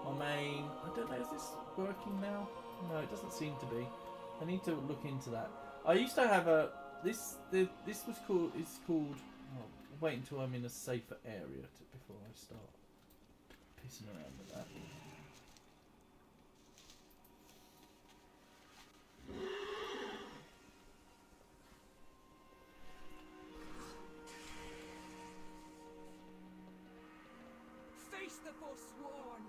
my main. I don't know, is this working now? No, it doesn't seem to be. I need to look into that. I used to have a, this was called, it's called, oh, wait until I'm in a safer area before I start pissing around with that. the Forsworn!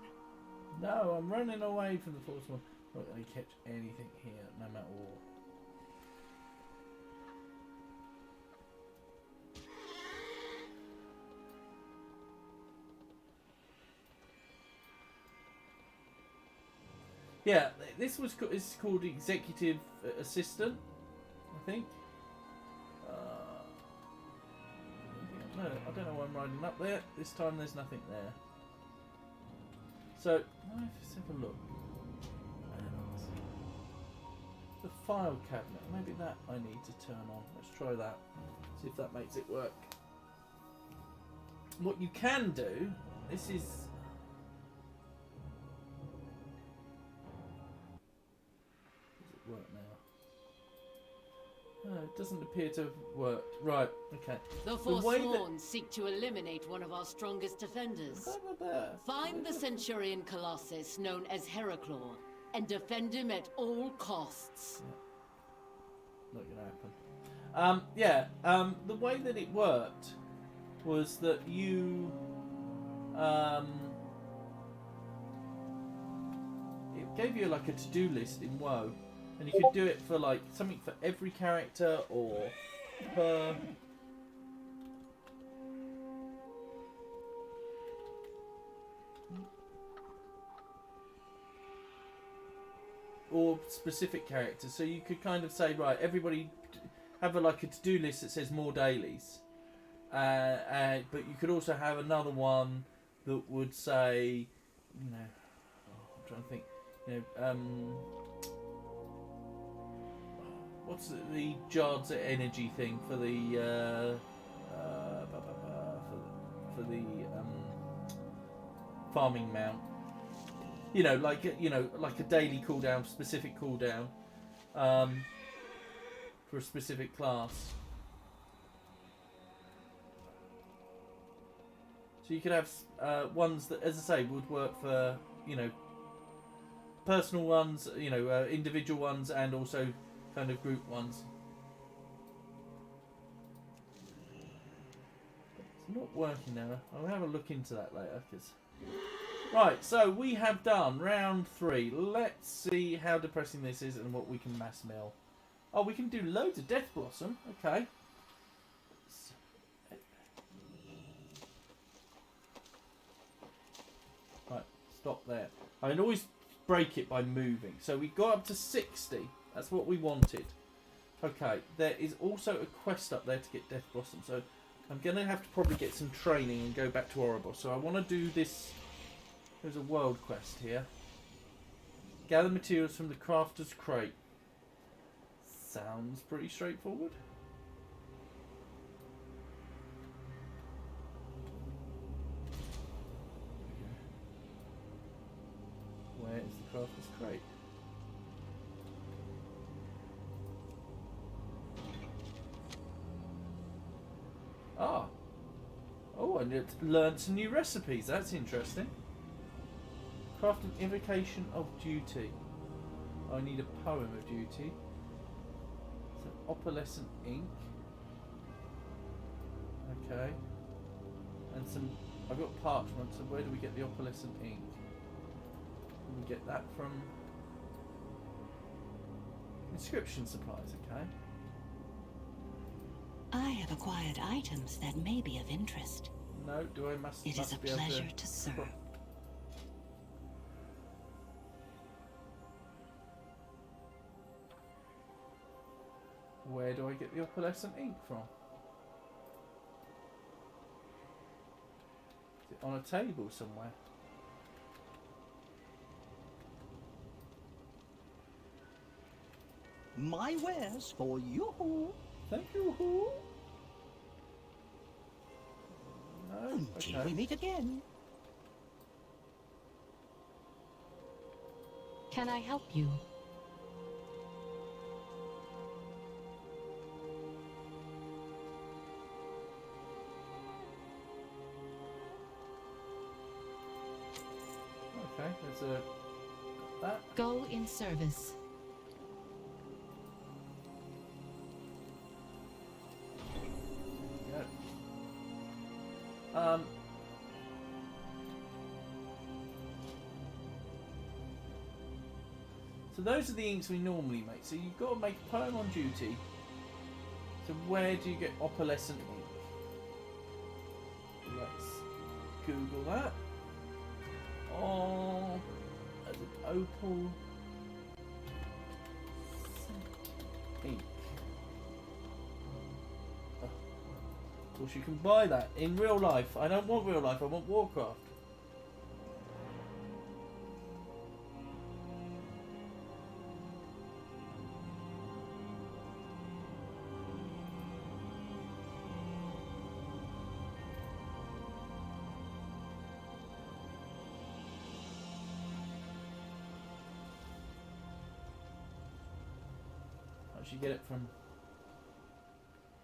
No, I'm running away from the Forsworn. Not that I kept anything here, no matter what. Yeah, this is called Executive Assistant, I think. No, I don't know why I'm riding up there. This time there's nothing there. So, let's have a look. The file cabinet, maybe that I need to turn on. Let's try that. See if that makes it work. What you can do, this is... Does it work now? No, it doesn't appear to have worked. Right, okay. The Forsworn seek to eliminate one of our strongest defenders. Find the Centurion Colossus known as Heraclor and defend him at all costs. Not gonna happen. The way that it worked was that you it gave you like a to-do list in WoW, and you could do it for like something for every character or per or specific characters. So you could kind of say, right, everybody have like a to-do list that says more dailies, but you could also have another one that would say, you know, I'm trying to think, you know, what's the Jard's energy thing for the for the farming mount? You know, like a daily cooldown, specific cooldown, for a specific class. So you could have ones that, as I say, would work for, you know, personal ones, you know, individual ones, and also kind of group ones. It's not working now. I'll have a look into that later, because... Right, so we have done round 3. Let's see how depressing this is and what we can mass mill. Oh, we can do loads of Death Blossom. Okay. Right, stop there. I can always break it by moving. So we got up to 60. That's what we wanted. Okay, there is also a quest up there to get Death Blossom. So I'm going to have to probably get some training and go back to Oribos. So I want to do this... There's a world quest here. Gather materials from the crafter's crate. Sounds pretty straightforward. Where is the crafter's crate? Ah. Oh, and it learned some new recipes. That's interesting. Craft an invocation of duty. I need a poem of duty. Some opalescent ink. Okay. And some... I've got parchment, so where do we get the opalescent ink? We get that from... inscription supplies, okay. I have acquired items that may be of interest. No, do I must It is a be able pleasure to serve. Where do I get the opalescent ink from? Is it on a table somewhere? My wares for you. Thank you. No, Until we okay. meet again. Can I help you? Okay, there's a... that. Go in service. Yeah. So those are the inks we normally make. So you've got to make a poem on duty. So where do you get opalescent ink? Let's Google that. Oh, as an opal ink. Oh. Of course, you can buy that in real life. I don't want real life. I want Warcraft. You get it from...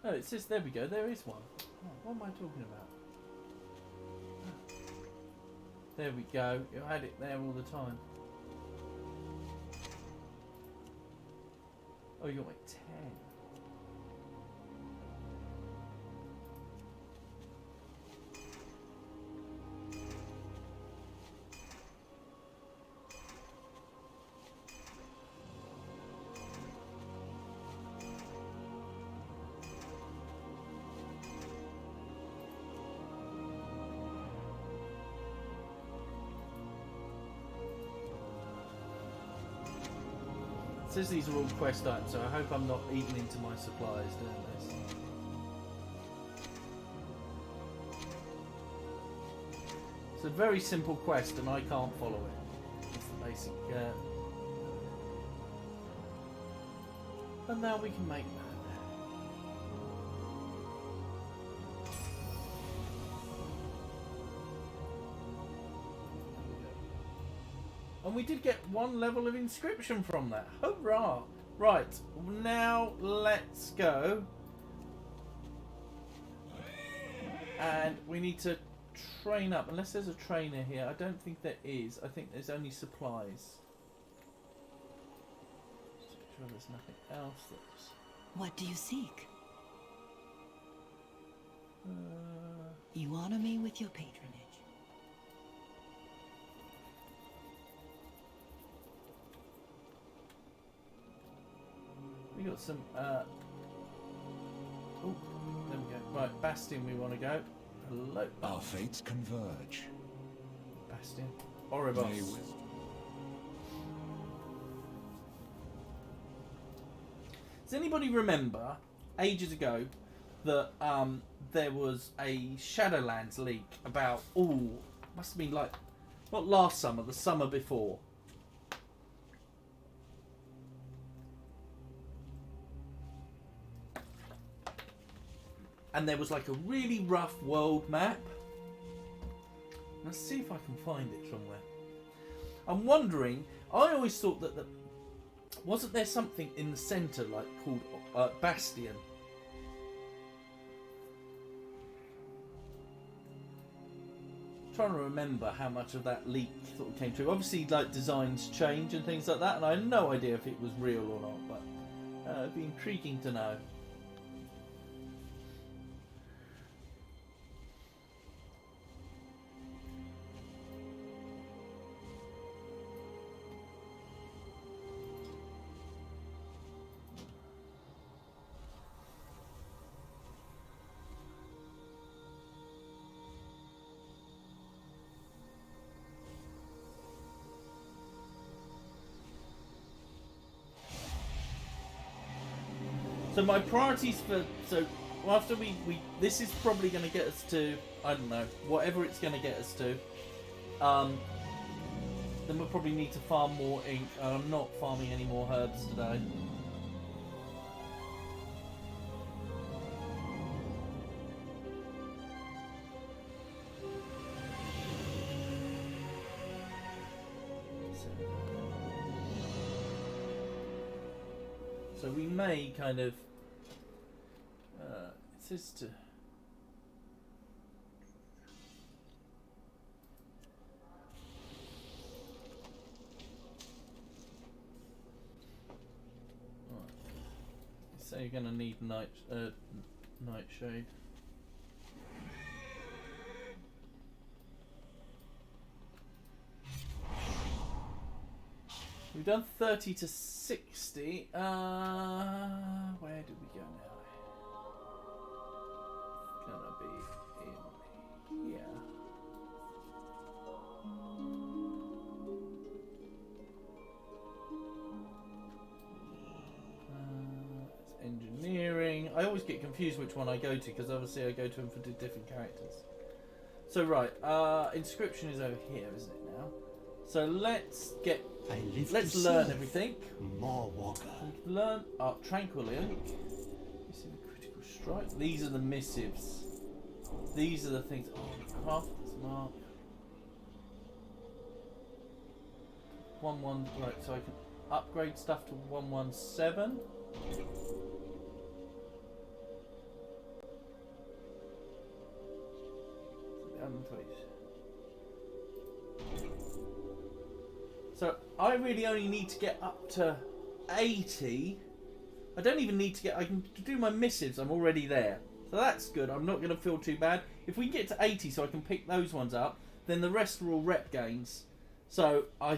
Oh, it says, there we go, there is one. Oh, what am I talking about? There we go, you had it there all the time. Oh, you got like 10. It says these are all quest items, so I hope I'm not eating into my supplies doing this. It's a very simple quest and I can't follow it. It's the basic... And now we can make that. And we did get one level of inscription from that. Hurrah! Right, now let's go. And we need to train up. Unless there's a trainer here. I don't think there is. I think there's only supplies. Just to make sure there's nothing else that's... What do you seek? You honor me with your patronage. We got some, oh, there we go. Right, Bastion we want to go. Hello. Our fates converge. Bastion. Oribos. Does anybody remember, ages ago, that there was a Shadowlands leak about, must have been like, not last summer, the summer before. And there was like a really rough world map. Let's see if I can find it somewhere. I'm wondering, I always thought that wasn't there something in the centre like called Bastion? I'm trying to remember how much of that leak sort of came through. Obviously, like designs change and things like that, and I had no idea if it was real or not. But it'd be intriguing to know. So my priorities for after we this is probably going to get us to, I don't know, whatever it's going to get us to. Then we'll probably need to farm more ink. I'm not farming any more herbs today. So we may kind of it says to so you're gonna need nightshade. We've done 30 to 60. Where do we go now? Gonna be in here. It's engineering. I always get confused which one I go to because obviously I go to them for different characters. So right, inscription is over here, isn't it now? So let's learn everything. More Walker. Learn Tranquil Ink. You see the critical strike. These are the missives. These are the things. Oh, craft mark. 1-1. Right, so I can upgrade stuff to 117. So I really only need to get up to 80. I don't even need to get. I can do my missives. I'm already there, so that's good. I'm not going to feel too bad. If we can get to 80, so I can pick those ones up, then the rest are all rep gains. So I'll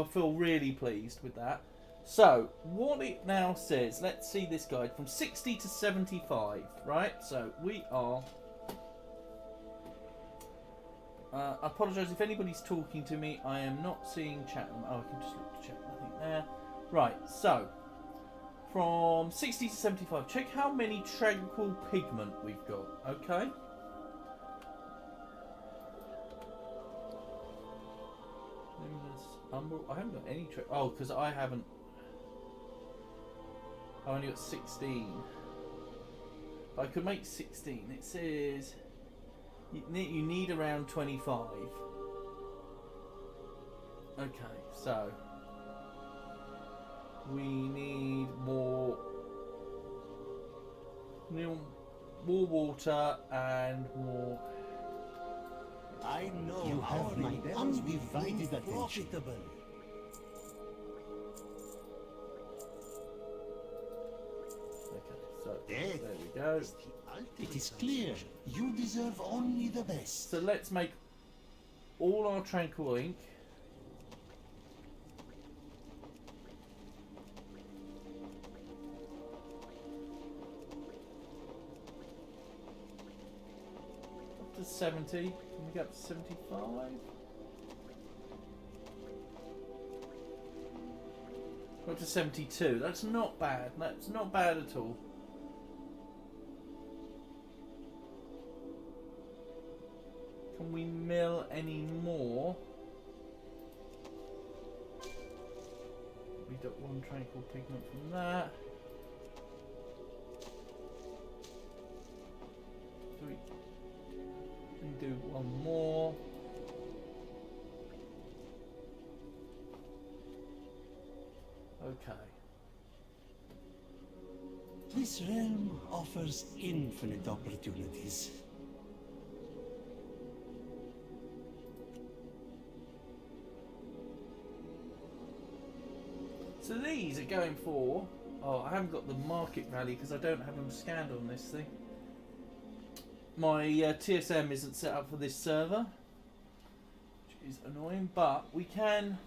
feel really pleased with that. So what it now says. Let's see this guide from 60 to 75. Right. So we are. I apologise if anybody's talking to me. I am not seeing chat. Oh, I can just look to chat. Nothing there. Right, so from 60 to 75, check how many tranquil pigment we've got. Okay. I haven't got any. Oh, because I haven't. I only got 16. But I could make 16. It says. You need around 25. Okay, so we need more water and more. I know you have my undivided attention. Okay, so there we go. It is clear you deserve only the best. So let's make all our tranquil ink. Up to 70. Can we get up to 75? Up to 72. That's not bad. That's not bad at all. Can we mill any more? We got one tranquil pigment from that. So we can do one more. Okay. This realm offers infinite opportunities. So these are going for. Oh, I haven't got the market value because I don't have them scanned on this thing. My TSM isn't set up for this server, which is annoying, but we can.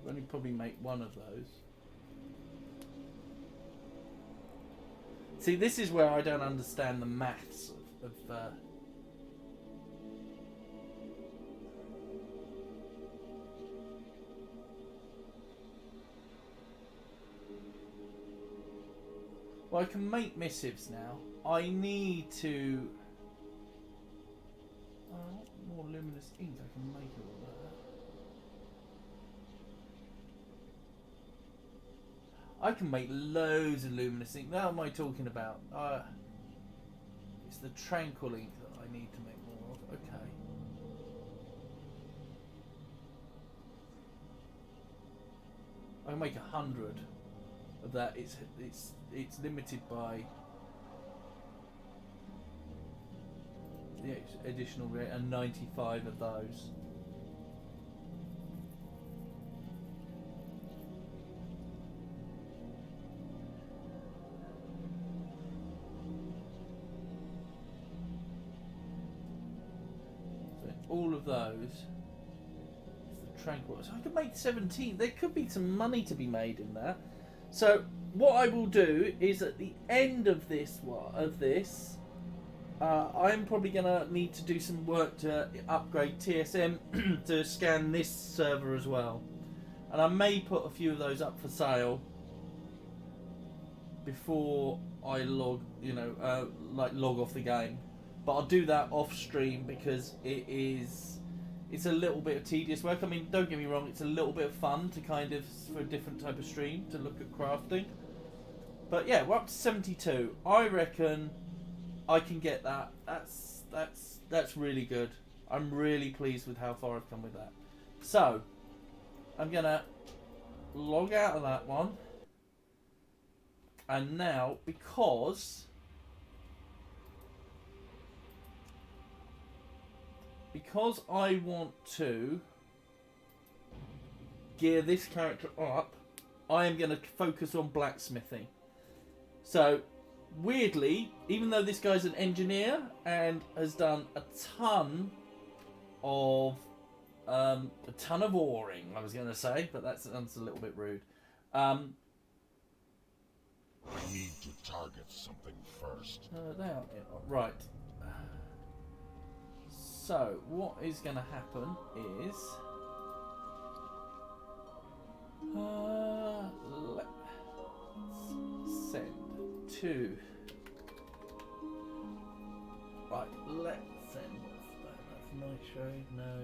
Only probably make one of those. See, this is where I don't understand the maths of well, I can make missives now. I need to. More luminous ink. I can make all that. I can make loads of luminous ink. What am I talking about? It's the tranquil ink that I need to make more of. Okay. I can make 100 of that. It's limited by. the additional rate, and 95 of those. So all of those. It's the tranquil. So I could make 17. There could be some money to be made in that. So what I will do is at the end of this I'm probably gonna need to do some work to upgrade TSM to scan this server as well, and I may put a few of those up for sale before I log off the game. But I'll do that off stream because it's a little bit of tedious work. I mean, don't get me wrong, it's a little bit of fun to kind of, for a different type of stream, to look at crafting. But yeah, we're up to 72. I reckon I can get that. That's really good. I'm really pleased with how far I've come with that. So I'm gonna log out of that one, and now because I want to gear this character up, I am going to focus on blacksmithing. So weirdly, even though this guy's an engineer and has done a ton of oring, I was going to say, but that's a little bit rude. I need to target something first. Right. So what is going to happen is let's send to. Right, let's send. That's nitro. No,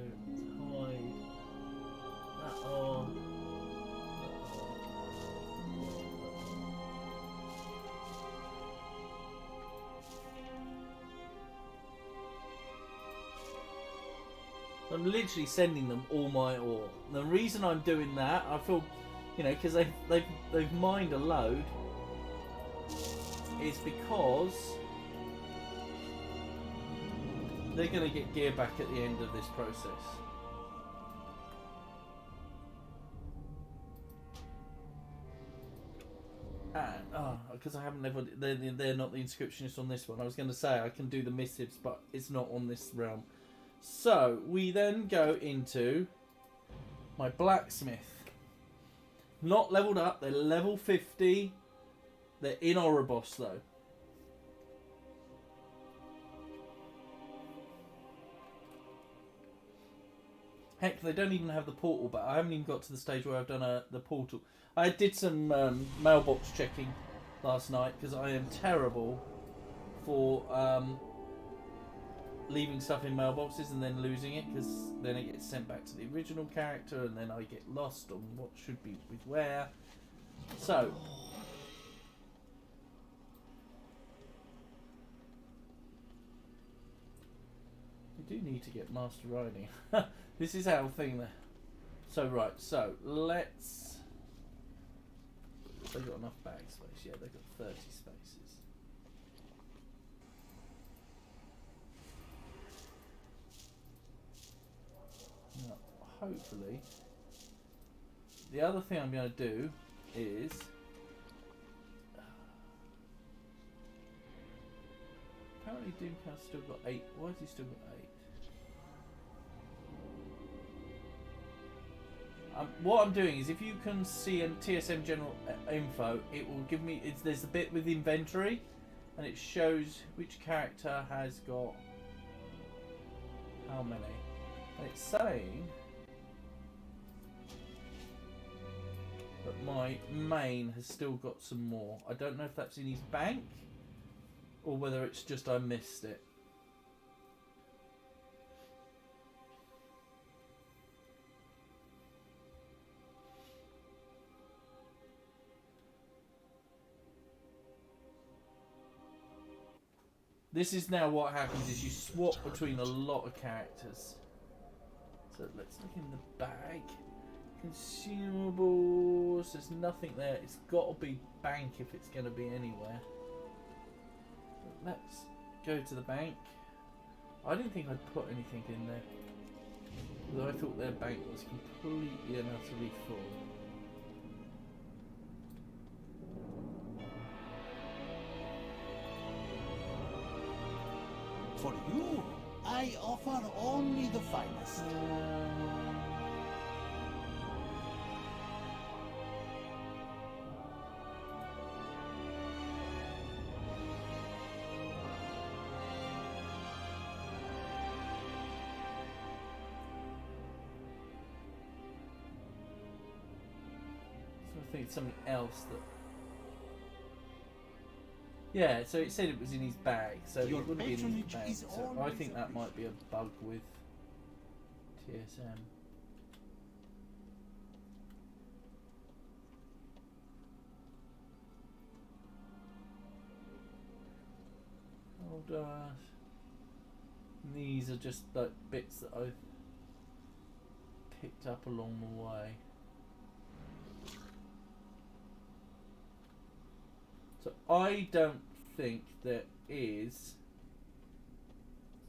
hide. That on. I'm literally sending them all my ore. The reason I'm doing that, I feel, because they've mined a load, is because they're going to get gear back at the end of this process. And because I haven't leveled, they're not the inscriptionists on this one. I was going to say I can do the missives, but it's not on this realm. So we then go into my blacksmith. Not leveled up, they're level 50. They're in Oribos though. Heck, they don't even have the portal, but I haven't even got to the stage where I've done the portal. I did some mailbox checking last night because I am terrible for leaving stuff in mailboxes and then losing it, because then it gets sent back to the original character and then I get lost on what should be with where. So we do need to get master riding. This is our thing there. So right, so let's. They've got enough bag space. Yeah, they've got 30 spaces. Now, hopefully, the other thing I'm going to do is apparently Doomcast's still got 8. Why has he still got 8? What I'm doing is, if you can see in TSM general info, it will give me. There's a bit with inventory, and it shows which character has got how many. And it's saying that my main has still got some more. I don't know if that's in his bank or whether it's just I missed it. This is now what happens is you swap between a lot of characters. So let's look in the bag. Consumables, there's nothing there. It's got to be bank if it's going to be anywhere. But let's go to the bank. I didn't think I'd put anything in there. Because I thought their bank was completely and utterly full. For you, I offer only the finest. I think it's something else that... Yeah, so it said it was in his bag, so Your it wouldn't be in his patronage bag. is So I always think that might be a bug with TSM. Hold on. These are just like bits that I've picked up along the way. So I don't think there is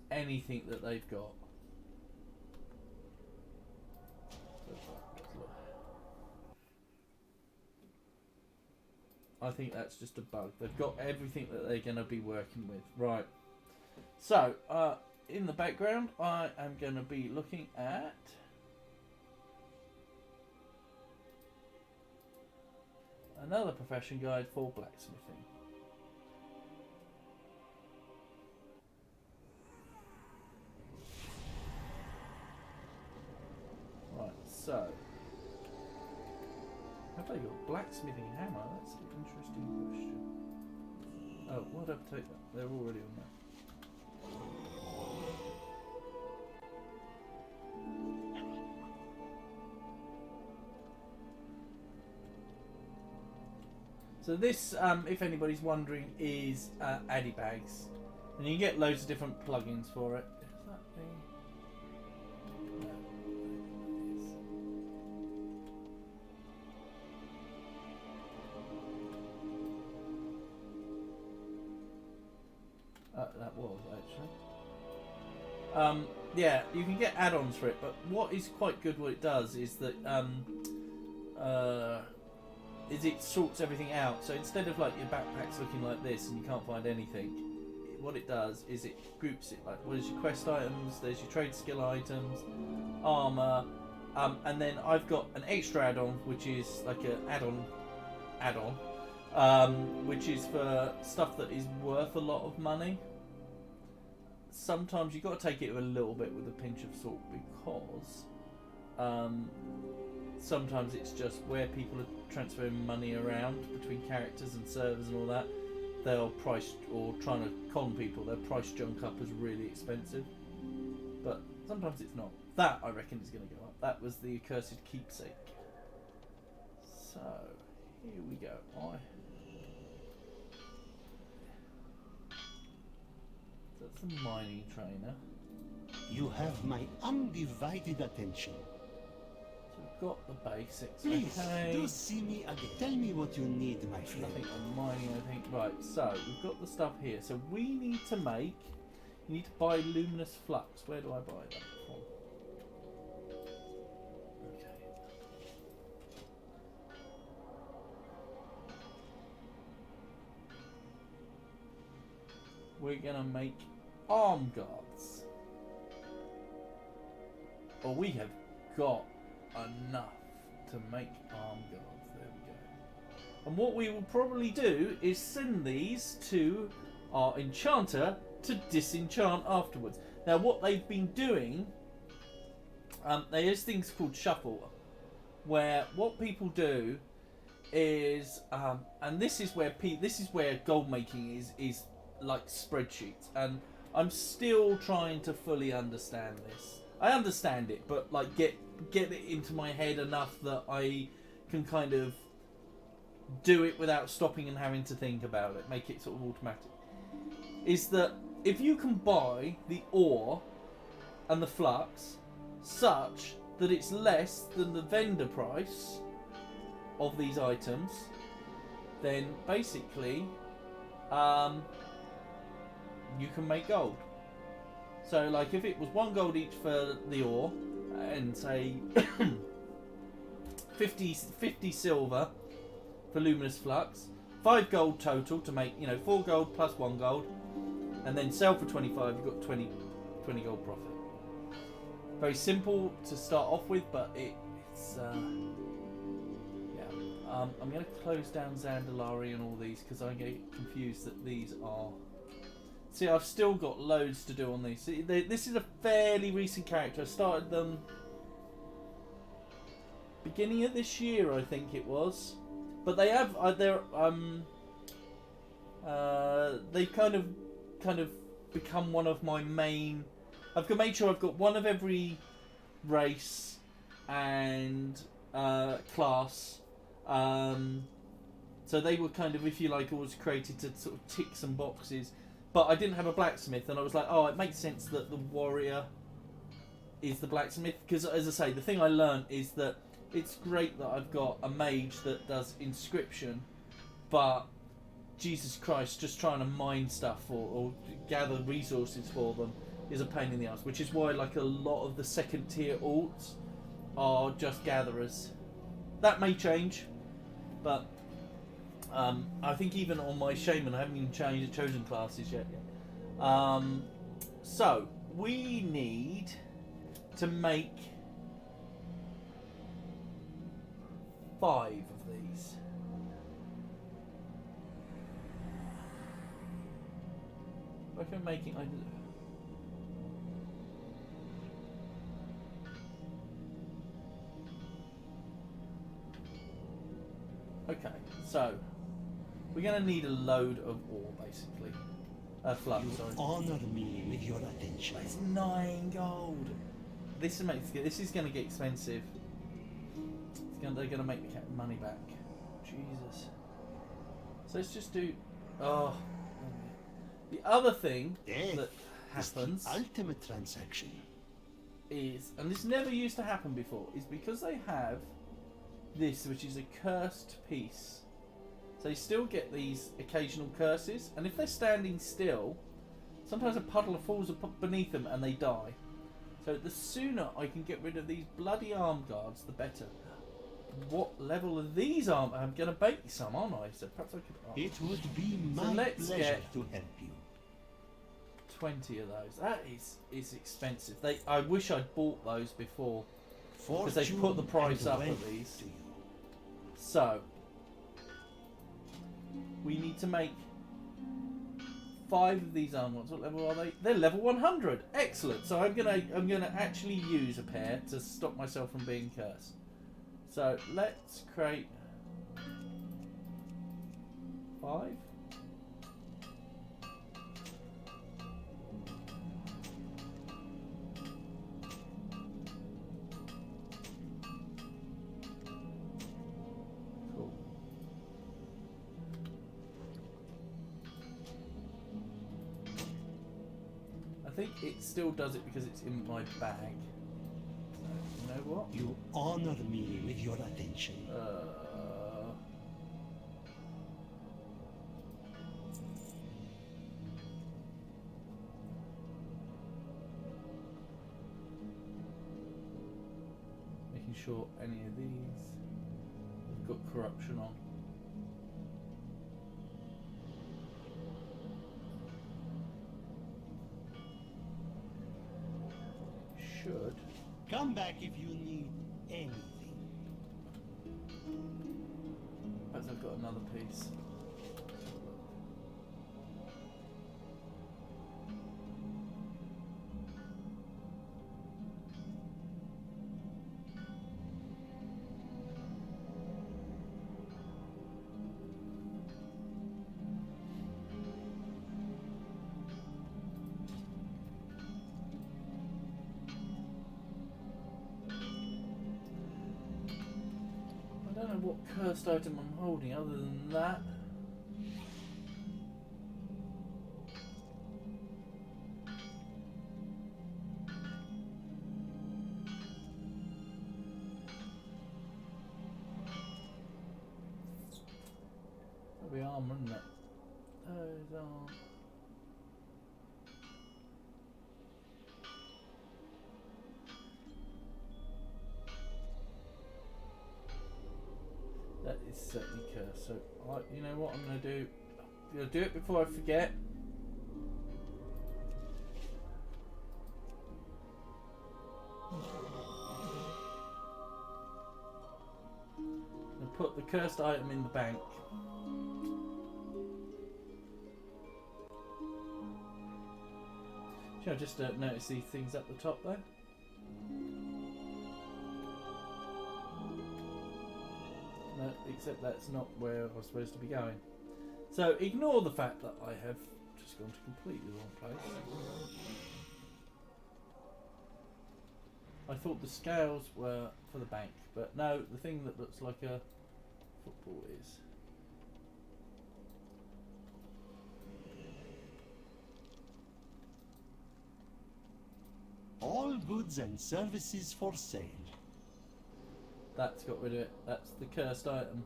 anything that they've got. I think that's just a bug. They've got everything that they're going to be working with. Right. So, in the background, I am going to be looking at... another profession guide for blacksmithing. Right, so... have they got blacksmithing hammer? That's an interesting question. Oh, why did I take that? They're already on that. So this, if anybody's wondering, is Addy Bags. And you can get loads of different plugins for it. Is that the... no, it is. That was, actually. Yeah, you can get add-ons for it, but what is quite good what it does is that... is it sorts everything out. So instead of like your backpack's looking like this and you can't find anything, what it does is it groups it like, what is your quest items, there's your trade skill items, armor, and then I've got an extra add-on which is like an add-on, which is for stuff that is worth a lot of money. Sometimes you've got to take it a little bit with a pinch of salt because sometimes it's just where people are transferring money around between characters and servers and all that. They'll price, or trying to con people, they'll price junk up as really expensive. But sometimes it's not. That, I reckon, is going to go up. That was the accursed keepsake. So, here we go. That's the mining trainer. You have my undivided attention. We've got the basics. Please, Okay. do see me again. Tell me what you need, my friend. Nothing on mining, I think. Right, so we've got the stuff here. So we need to make... you need to buy luminous flux. Where do I buy that from? Okay. We're going to make arm guards. Or we have got enough to make arm guards. There we go. And what we will probably do is send these to our enchanter to disenchant afterwards. Now what they've been doing, there's things called shuffle, where what people do is, and this is where gold making is like spreadsheets, and I'm still trying to fully understand this. I understand it, but like get it into my head enough that I can kind of do it without stopping and having to think about it, make it sort of automatic. Is that if you can buy the ore and the flux such that it's less than the vendor price of these items, then basically you can make gold. So, like, if it was 1 gold each for the ore, and say 50 silver for luminous flux, 5 gold total to make, 4 gold plus 1 gold, and then sell for 25, you've got 20 gold profit. Very simple to start off with, but it's I'm going to close down Zandalari and all these because I get confused that these are... See, I've still got loads to do on these. See, this is a fairly recent character. I started them beginning of this year, I think it was. But they have they've kind of become one of my main. I've made sure I've got one of every race and class. So they were kind of, if you like, always created to sort of tick some boxes. But I didn't have a blacksmith, and I was like, oh, it makes sense that the warrior is the blacksmith. Because, as I say, the thing I learned is that it's great that I've got a mage that does inscription, but Jesus Christ, just trying to mine stuff or gather resources for them is a pain in the ass. Which is why, like, a lot of the second tier alts are just gatherers. That may change, but I think even on my shaman, I haven't even chosen classes yet. So we need to make 5 of these. Like I'm making. Okay, so we're going to need a load of ore, basically. Flux, sorry. Honor me with your attention. It's 9 gold. This is going to get expensive. They're going to make the money back. Jesus. So let's just do. Oh. The other thing that happens is the ultimate transaction. Is, and this never used to happen before, is because they have this, which is a cursed piece. So you still get these occasional curses, and if they're standing still, sometimes a puddle falls beneath them and they die. So the sooner I can get rid of these bloody arm guards, the better. What level are these arm? I'm going to bake some, aren't I? So perhaps I could. Oh. It would be my pleasure to help you. 20 of those. That is expensive. I wish I'd bought those before, because they put the price up of these. So we need to make 5 of these arm ones. What level are they? They're level 100. Excellent. So I'm gonna actually use a pair to stop myself from being cursed. So let's create 5. I think it still does it because it's in my bag. So, you know what? You honor me with your attention. Making sure any of these have got corruption on. Should. Come back if you need anything. As I've got another piece. I don't know what cursed item I'm holding other than that. That'll be armor, isn't it? Those are... certainly cursed. So, you know what I'm going to do? I'm going to do it before I forget. And put the cursed item in the bank. Should I just notice these things up the top there? No, except that's not where I was supposed to be going. So ignore the fact that I have just gone to completely the wrong place. I thought the scales were for the bank, but no, the thing that looks like a football is. All goods and services for sale. That's got rid of it. That's the cursed item.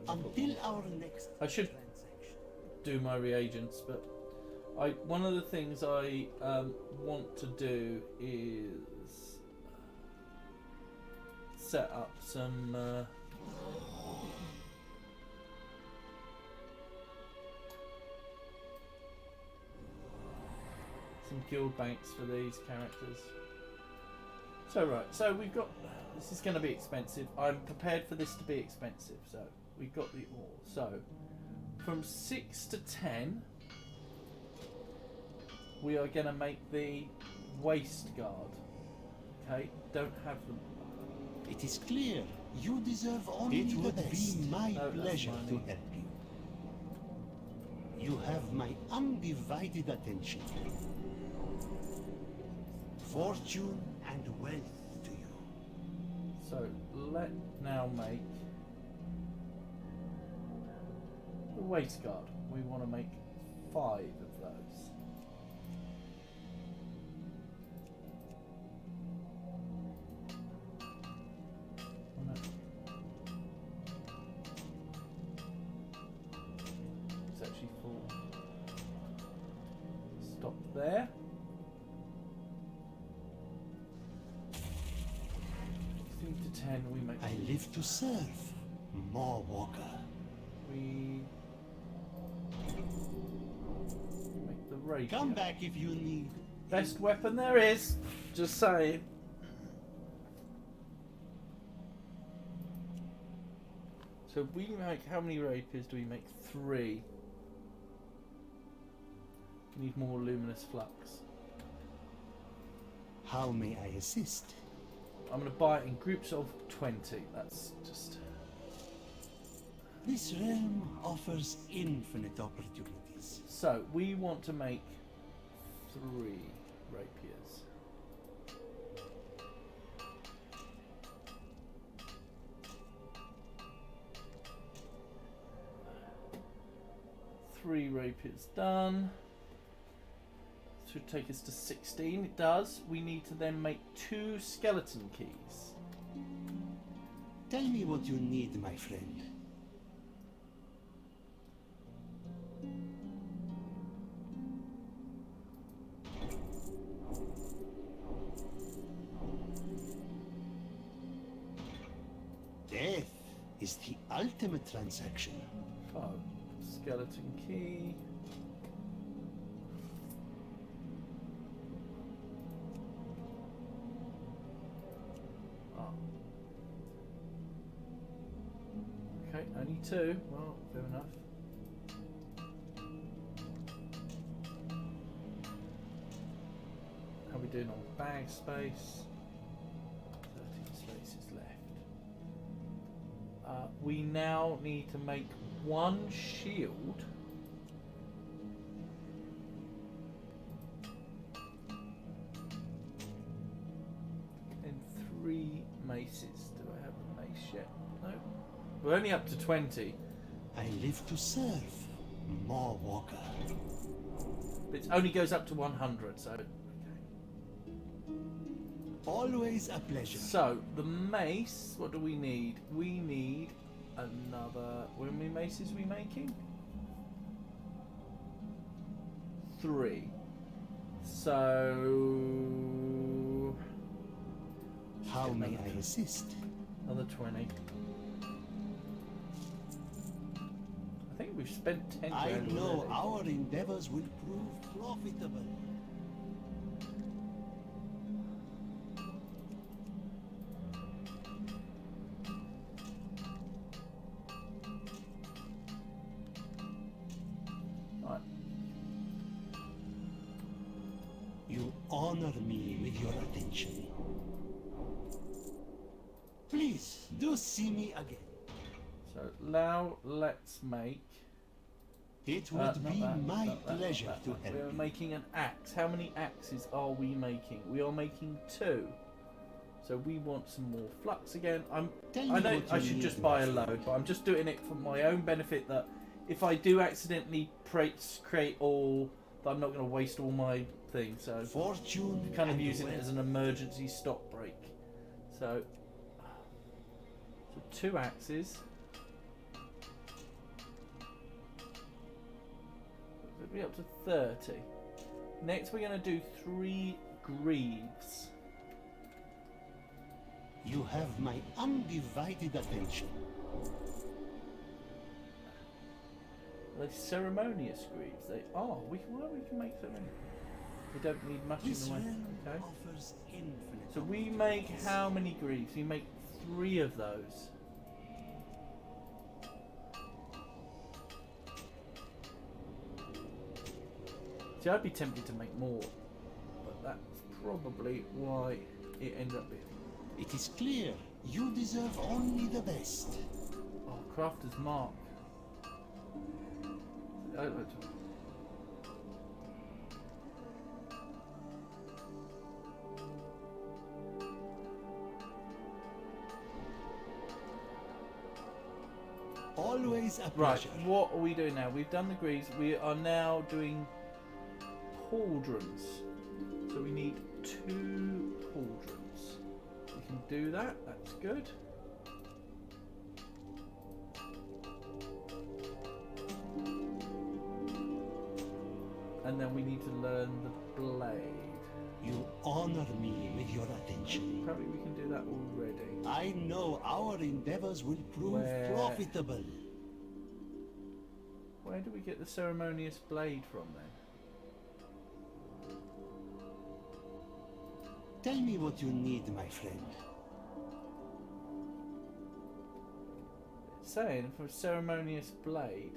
Until our next I should do my reagents, but one of the things I want to do is set up some guild banks for these characters. So right, so we've got, this is going to be expensive. I'm prepared for this to be expensive, so we've got the ore. So from 6 to 10 we are going to make the waist guard. Okay, don't have them. It is clear you deserve only the best. It would be my pleasure to help you. You have my undivided attention. Fortune and wealth to you. So let now make the waist guard. We want to make 5 of those. Oh, no. It's actually full. Stop there. 16 to 10 we make. I live to serve. More Walker. We make the rapier. Come back if you need. Best weapon there is. Just saying. So we make, how many rapiers do we make? 3. We need more luminous flux. How may I assist? I'm going to buy it in groups of 20. That's just... This realm offers infinite opportunities. So, we want to make 3 rapiers. Three rapiers done. Should take us to 16. It does. We need to then make 2 skeleton keys. Tell me what you need, my friend. Death is the ultimate transaction. 5. Skeleton key. Okay, only 2. Well, fair enough. How are we doing on bag space? 13 spaces left. We now need to make 1 shield. And 3 maces. Do I have a mace yet? No. We're only up to 20. I live to serve. More Walker. But it only goes up to 100, so... Okay. Always a pleasure. So, the mace, what do we need? We need another... How many maces are we making? 3. So... How may I assist? Another 20. I think we've spent 10 I grand know already. our endeavors will prove profitable. Right. You honor me with your attention. Please, do see me again. So now let's make... It not would be that, my not that, pleasure not to that. help We're you. making an axe. How many axes are we making? We are making 2. So we want some more flux again. Tell I me know what I you should need, just my buy a friend. load, but I'm just doing it for my own benefit, that if I do accidentally create all, that I'm not going to waste all my things. So Fortune kind of and using it wealth. as an emergency stop break. So 2 axes. It'll be up to 30. Next we're going to do 3 greaves. You have my undivided attention. They're ceremonious greaves. They are. We can make so many. We don't need much in This the way. realm Okay. offers infinite. So we make how many greaves? We make 3 of those. See, I'd be tempted to make more, but that's probably why it ends up being. It is clear you deserve only the best. Oh, Crafter's Mark. Oh, look. Always a Right, pleasure. what are we doing now? We've done the greaves. We are now doing pauldrons. So we need 2 pauldrons. We can do that. That's good. And then we need to learn the blade. You honor me with your attention. Probably we can do that already. I know our endeavors will prove Where- profitable. Where do we get the ceremonious blade from then? Tell me what you need, my friend. It's saying for a ceremonious blade.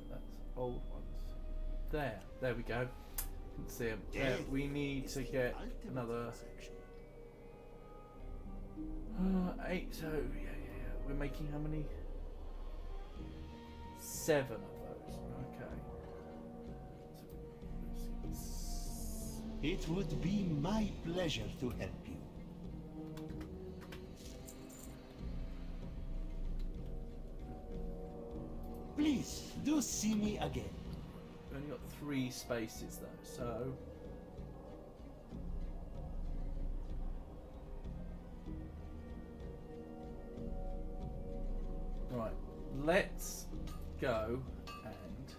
That's old ones. There we go. Can see them. There, Death we need is to the get ultimate another transaction. 8. So yeah. We're making how many? 7 of those. Okay. So, It would be my pleasure to help you. Please, do see me again. we've only got 3 spaces though, so. Right, let's go and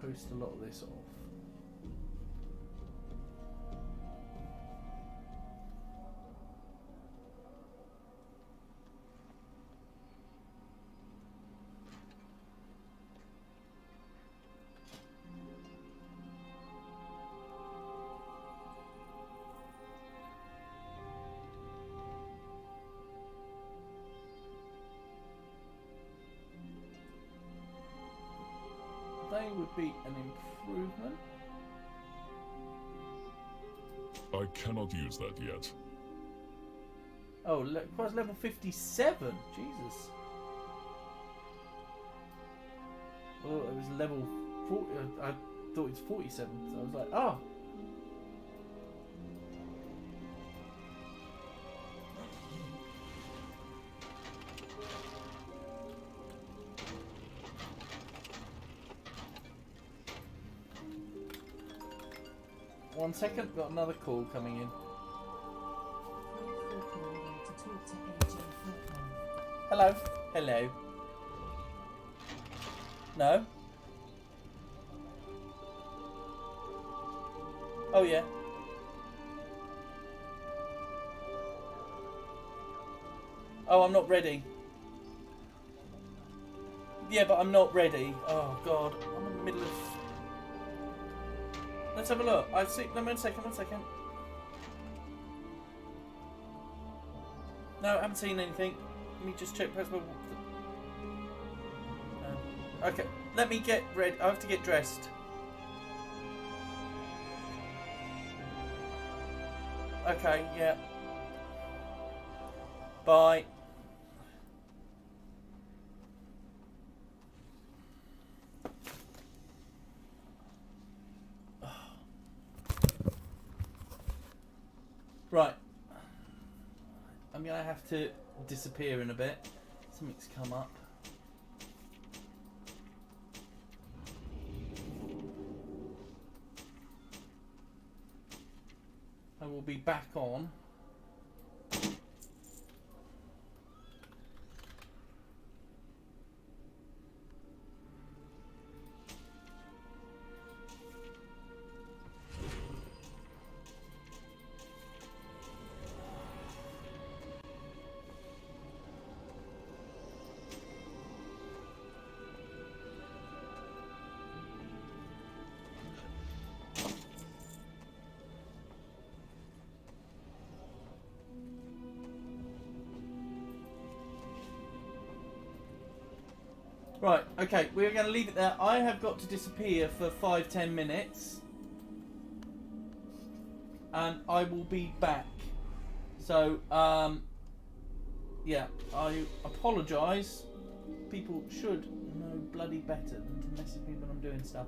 post a lot of this off. They would be an improvement. I cannot use that yet. Oh, requires level 57. Jesus. Oh, it was level 40. I thought it was 47. So I was like, oh. One second, got another call coming in. Hello. Hello. No. Oh yeah. Oh, I'm not ready. Yeah, but I'm not ready. Oh god, I'm in the middle of. Let's have a look. I see. No, one second. No, I haven't seen anything. Let me just check. Press my. Okay, let me get ready. I have to get dressed. Okay, yeah. Bye. Right. I'm gonna have to disappear in a bit. Something's come up. I will be back on. Right, okay, we're going to leave it there. I have got to disappear for 5-10 minutes. And I will be back. So, yeah, I apologise. People should know bloody better than to message me when I'm doing stuff.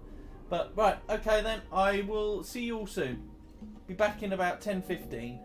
But, right, okay then, I will see you all soon. Be back in about 10:15.